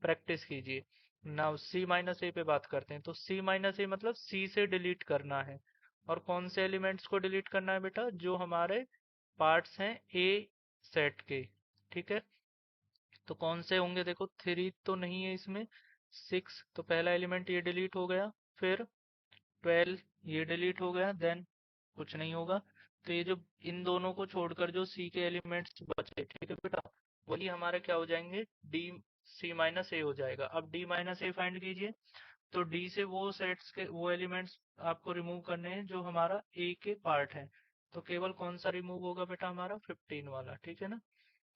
प्रैक्टिस कीजिए। नाउ सी माइनस ए पे बात करते हैं। तो सी माइनस ए मतलब सी से डिलीट करना है। और कौन से एलिमेंट्स को डिलीट करना है बेटा, जो हमारे पार्ट्स हैं ए सेट के, ठीक है। तो कौन से होंगे, देखो 3 तो नहीं है इसमें, 6 तो पहला एलिमेंट ये डिलीट हो गया, फिर 12 ये डिलीट हो गया, देन कुछ नहीं होगा। तो ये जो इन दोनों को छोड़कर जो सी के एलिमेंट्स बचे, ठीक है बेटा, वही हमारे क्या हो जाएंगे, डी सी माइनस ए हो जाएगा। अब डी माइनस ए फाइंड कीजिए। तो डी से वो सेट्स के वो एलिमेंट्स आपको रिमूव करने हैं जो हमारा ए के पार्ट है। तो केवल कौन सा रिमूव होगा बेटा, हमारा 15 वाला, ठीक है ना।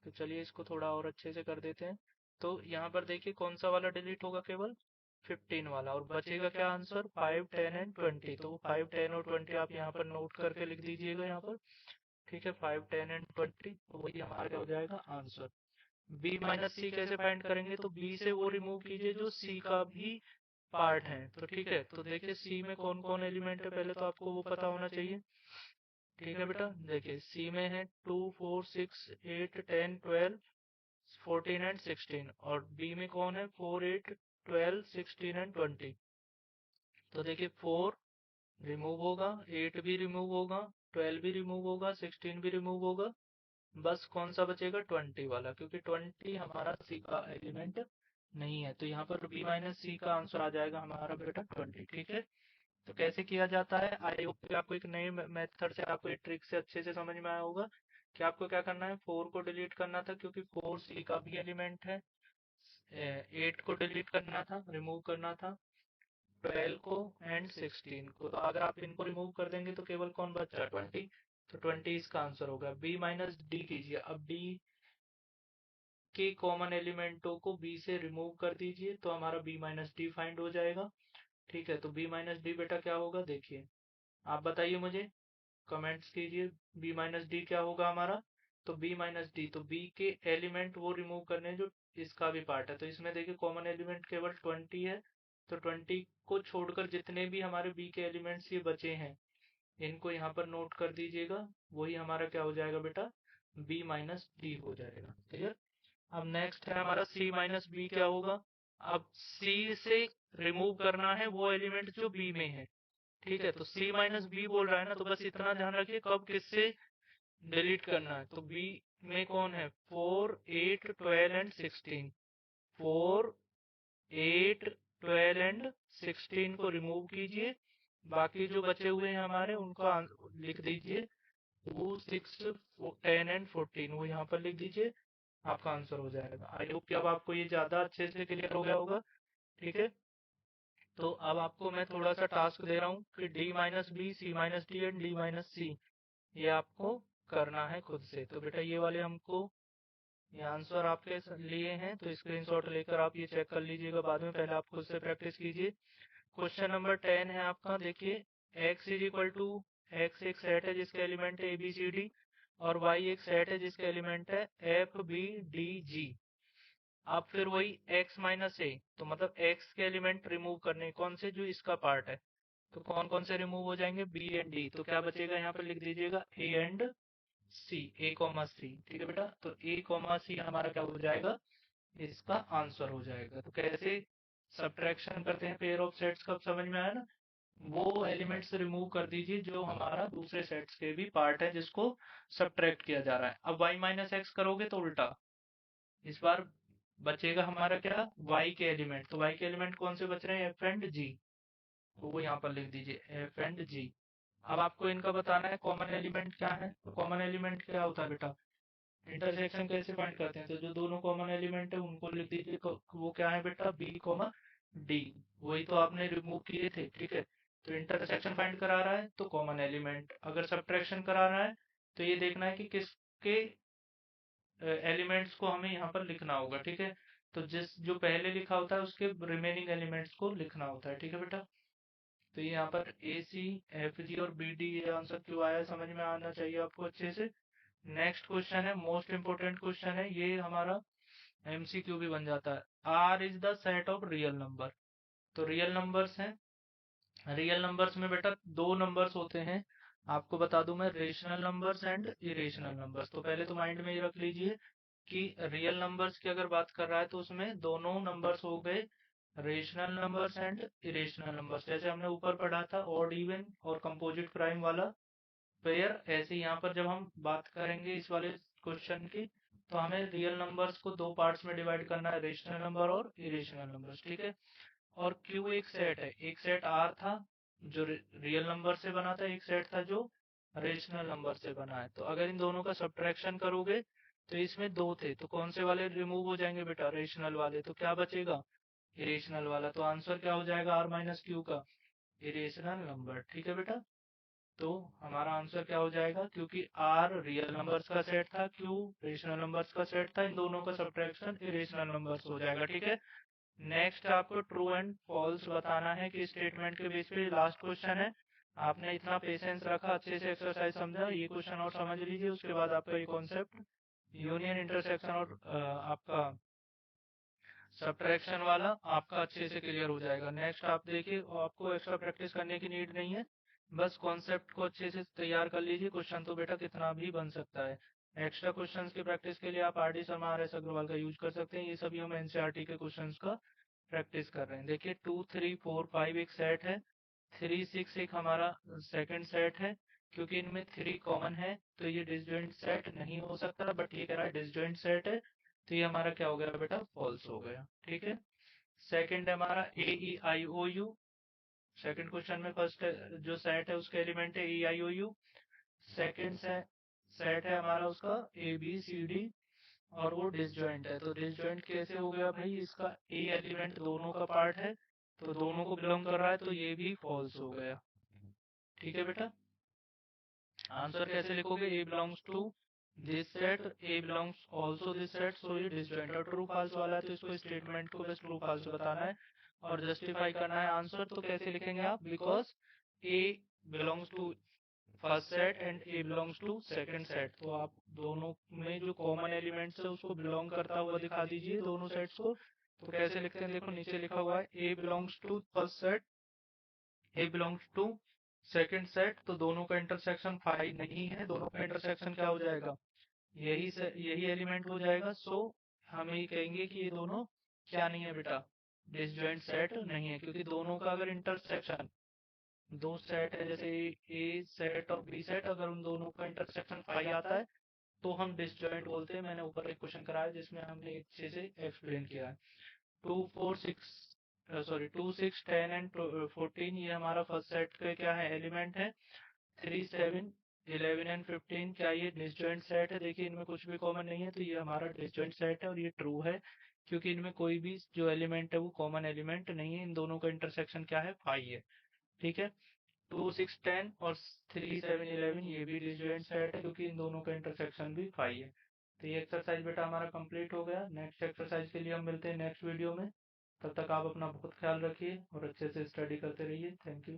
तो चलिए इसको थोड़ा और अच्छे से कर देते हैं। तो यहाँ पर देखिए कौन सा वाला डिलीट होगा, केवल 15 वाला, और बचेगा क्या आंसर, 5, 10 एंड 20। तो 5, 10 और 20 आप यहाँ पर नोट करके लिख दीजिएगा यहाँ पर, ठीक है। 5, 10 एंड 20, तो वही हमारा क्या हो जाएगा आंसर। बी माइनस सी कैसे फाइंड करेंगे, तो बी से वो रिमूव कीजिए जो सी का भी पार्ट है। तो ठीक है, तो देखिए सी में कौन कौन एलिमेंट है, पहले तो आपको वो पता होना चाहिए, ठीक है बेटा। देखिए सी में है 2, 4, 6, 8, 10, 12, 14 एंड 16, और बी में कौन है 4, 8, 12, 16 एंड 20। तो देखिए 4 रिमूव होगा, 8 भी रिमूव होगा, 12 भी रिमूव होगा, 16 भी रिमूव होगा, बस कौन सा बचेगा 20 वाला, क्योंकि 20 हमारा सी का एलिमेंट नहीं है। तो यहाँ पर बी माइनस सी का आंसर आ जाएगा हमारा बेटा 20, ठीक है। तो कैसे किया जाता है, आई होप कि आपको एक नए मेथड से, आपको एक ट्रिक से अच्छे से समझ में आया होगा कि आपको क्या करना है। 4 को डिलीट करना था क्योंकि 4 सी का भी एलिमेंट है। 8 को डिलीट करना था, रिमूव करना था 12 को एंड 16 को। तो अगर आप इनको रिमूव कर देंगे तो केवल कौन बचा 20। तो 20 इसका आंसर होगा। बी माइनस डी कीजिए, अब डी के कॉमन एलिमेंटों को बी से रिमूव कर दीजिए तो हमारा बी माइनस डी फाइंड हो जाएगा, ठीक है। तो बी माइनस डी बेटा क्या होगा, देखिए आप बताइए मुझे, कमेंट्स कीजिए, बी माइनस डी क्या होगा हमारा। तो बी माइनस डी, तो बी के एलिमेंट वो रिमूव करने जो इसका भी पार्ट है। तो इसमें देखिए कॉमन एलिमेंट केवल 20 है, तो 20 को छोड़कर जितने भी हमारे बी के एलिमेंट्स ये बचे हैं इनको यहाँ पर नोट कर दीजिएगा, वही हमारा क्या हो जाएगा बेटा, बी माइनस डी हो जाएगा, क्लियर। अब नेक्स्ट है हमारा सी माइनस बी क्या होगा। अब सी से रिमूव करना है वो एलिमेंट जो बी में है, ठीक है। तो सी माइनस बी बोल रहा है ना, तो बस इतना ध्यान रखिए कब किससे डिलीट करना है। तो बी में कौन है 4, 8, 12 एंड 16। 4, 8, 12 एंड 16 को रिमूव कीजिए, बाकी जो बचे हुए हैं हमारे उनको लिख दीजिए 2, 6, 10 एंड 14, वो यहाँ पर लिख दीजिए, आपका आंसर हो जाएगा। आई होप कि अब आपको ये ज्यादा अच्छे से क्लियर हो गया होगा, ठीक है। तो अब आपको मैं थोड़ा सा टास्क दे रहा हूँ कि D minus B, C minus D and D minus C, ये आपको करना है खुद से। तो बेटा ये वाले हमको, ये आंसर आपके लिए हैं, तो स्क्रीनशॉट लेकर आप ये चेक कर लीजिएगा बाद में, पहले आप खुद से प्रैक्टिस कीजिए। क्वेश्चन नंबर 10 है आपका, देखिए x is equal to, x एक सेट है जिसके एलिमेंट है ए बी सी डी, और y एक सेट है जिसके एलिमेंट है एफ बी डी जी। अब फिर वही x माइनस ए, तो मतलब x के एलिमेंट रिमूव करने कौन से, जो इसका पार्ट है। तो कौन कौन से रिमूव हो जाएंगे, बी एंड डी। तो क्या बचेगा यहाँ पर लिख दीजिएगा A and C, A comma सी, ठीक है बेटा। तो ए कॉमा सी हमारा क्या हो जाएगा, इसका आंसर हो जाएगा। तो कैसे सब्ट्रैक्शन करते हैं पेयर ऑफ सेट्स का, समझ में आया ना। वो एलिमेंट्स रिमूव कर दीजिए जो हमारा दूसरे सेट्स के भी पार्ट है जिसको सब्ट्रैक्ट किया जा रहा है। अब y माइनस एक्स करोगे तो उल्टा, इस बार बचेगा हमारा क्या, y के एलिमेंट। तो y के एलिमेंट कौन से बच रहे हैं, एफ एंड जी, तो वो यहाँ पर लिख दीजिए एफ एंड जी। अब आपको इनका बताना है कॉमन एलिमेंट क्या है। तो कॉमन एलिमेंट क्या होता है बेटा, इंटरसेक्शन कैसे फाइंड करते हैं, तो जो दोनों कॉमन एलिमेंट है उनको लिख दीजिए, वो क्या है बेटा, बी कॉमा डी, वही तो आपने रिमूव किए थे, ठीक है। तो इंटरसेक्शन फाइंड करा रहा है तो कॉमन एलिमेंट, अगर सब्ट्रैक्शन करा रहा है तो ये देखना है कि किसके एलिमेंट्स को हमें यहाँ पर लिखना होगा, ठीक है। तो जिस जो पहले लिखा होता है उसके रिमेनिंग एलिमेंट्स को लिखना होता है, ठीक है बेटा। तो ये यहाँ पर ए सी, एफ जी और बी डी, ये आंसर क्यों आया समझ में आना चाहिए आपको अच्छे से। नेक्स्ट क्वेश्चन है, मोस्ट इंपोर्टेंट क्वेश्चन है ये हमारा, एमसीक्यू भी बन जाता है। R is the set of real number. तो रियल नंबर्स हैं, रियल नंबर्स में बेटा दो नंबर्स होते हैं, आपको बता दूं मैं, rational numbers and irrational numbers. तो पहले तो माइंड में ये रख लीजिए कि रियल नंबर्स की अगर बात कर रहा है तो उसमें दोनों नंबर्स हो गए rational numbers and irrational numbers, जैसे हमने ऊपर पढ़ा था ऑड इवन और कंपोजिट प्राइम वाला पेयर। ऐसे यहाँ पर जब हम बात करेंगे इस वाले क्वेश्चन की, तो हमें रियल नंबर्स को दो पार्ट्स में डिवाइड करना है, रेशनल नंबर और इरेशनल नंबर्स, ठीक है। और Q एक सेट है, एक सेट R था जो रियल नंबर से बना था, एक सेट था जो रेशनल नंबर से बना है। तो अगर इन दोनों का सब्ट्रैक्शन करोगे तो इसमें दो थे, तो कौन से वाले रिमूव हो जाएंगे बेटा, रेशनल वाले। तो क्या बचेगा, इरेशनल वाला, तो आंसर क्या हो जाएगा आर माइनस क्यू का, इरेशनल नंबर। ठीक है बेटा, तो हमारा आंसर क्या हो जाएगा, क्योंकि आर रियल नंबर्स का सेट था, क्यू रेशनल नंबर्स का सेट था, इन दोनों का सब्ट्रैक्शन इरेशनल नंबर्स हो जाएगा। ठीक है, नेक्स्ट आपको ट्रू एंड फॉल्स बताना है कि स्टेटमेंट के बेस पे लास्ट क्वेश्चन है। आपने इतना पेशेंस रखा, अच्छे से एक्सरसाइज समझा, ये क्वेश्चन और समझ लीजिए, उसके बाद आपका ये कॉन्सेप्ट यूनियन इंटरसेक्शन और आपका सब्ट्रैक्शन वाला आपका अच्छे से क्लियर हो जाएगा। नेक्स्ट आप देखिए, आपको एक्स्ट्रा प्रैक्टिस करने की नीड नहीं है, बस कॉन्सेप्ट को अच्छे से तैयार कर लीजिए, क्वेश्चन तो बेटा कितना भी बन सकता है। एक्स्ट्रा क्वेश्चंस की प्रैक्टिस के लिए आप R D Sharma, R S Agarwal का यूज कर सकते हैं, ये सभी हम एनसीईआरटी के क्वेश्चंस का प्रैक्टिस कर रहे हैं। देखिए 2 3 4 5 एक सेट है, 3 6 एक हमारा सेकंड सेट है, क्योंकि इनमें 3 कॉमन है तो ये डिसजॉइंट सेट नहीं हो सकता, बट ये कह रहा है डिसजॉइंट सेट है, तो ये हमारा क्या हो गया बेटा, फॉल्स हो गया। ठीक है, सेकंड है हमारा ए E I O you, second question में फर्स्ट जो सेट है उसके एलिमेंट है ए आई ओ यू, सेकंड सेट है हमारा उसका ए बी सी डी, और वो डिसजॉइंट है। तो डिसजॉइंट कैसे हो गया भाई, इसका ए एलिमेंट दोनों का पार्ट है, तो दोनों को बिलोंग कर रहा है, तो ये भी फॉल्स हो गया। ठीक है बेटा, आंसर कैसे लिखोगे, A belongs to this set, A belongs also this set, so ये डिसजॉइंट। और ट्रू फॉल्स वाला है तो इसको स्टेटमेंट को बस ट्रू फॉल्स बताना है और जस्टिफाई करना है आंसर। तो कैसे लिखेंगे आप, because A belongs to first set and A belongs to second set, तो आप दोनों में जो कॉमन एलिमेंट्स है उसको बिलोंग करता हुआ दिखा दीजिए दोनों सेट्स को। तो कैसे लिखते हैं, देखो नीचे लिखा हुआ है A belongs to first set, A belongs to second set, तो दोनों का इंटरसेक्शन 5 नहीं है, दोनों का इंटरसेक्शन क्या हो जाएगा, यही एलिमेंट हो जाएगा। सो हम ये कहेंगे कि ये दोनों क्या नहीं है बेटा, डिसजॉइंट सेट नहीं है, क्योंकि दोनों का अगर इंटरसेक्शन, दो सेट है जैसे ए सेट और बी सेट, अगर उन दोनों का इंटरसेक्शन 5 आता है तो हम डिसजॉइंट बोलते हैं। मैंने ऊपर एक क्वेश्चन कराया जिसमें हमने अच्छे से एक्सप्लेन किया है। 2 4 6 10 ये हमारा फर्स्ट सेट का क्या है, एलिमेंट है। 3 7 11 एंड 15 क्या ये डिसजॉइंट सेट है, देखिए इनमें कुछ भी कॉमन नहीं है, तो ये हमारा डिसजॉइंट सेट है और ये ट्रू है, क्योंकि इनमें कोई भी जो एलिमेंट है वो कॉमन एलिमेंट नहीं है, इन दोनों का इंटरसेक्शन क्या है, 5 है। ठीक है, 2 6 10 और 3 7 11 ये भी डिसजॉइंट सेट है, क्योंकि इन दोनों का इंटरसेक्शन भी 5 है। तो ये एक्सरसाइज बेटा हमारा कंप्लीट हो गया। नेक्स्ट एक्सरसाइज के लिए हम मिलते हैं नेक्स्ट वीडियो में, तब तक आप अपना बहुत ख्याल रखिए और अच्छे से स्टडी करते रहिए। Thank you.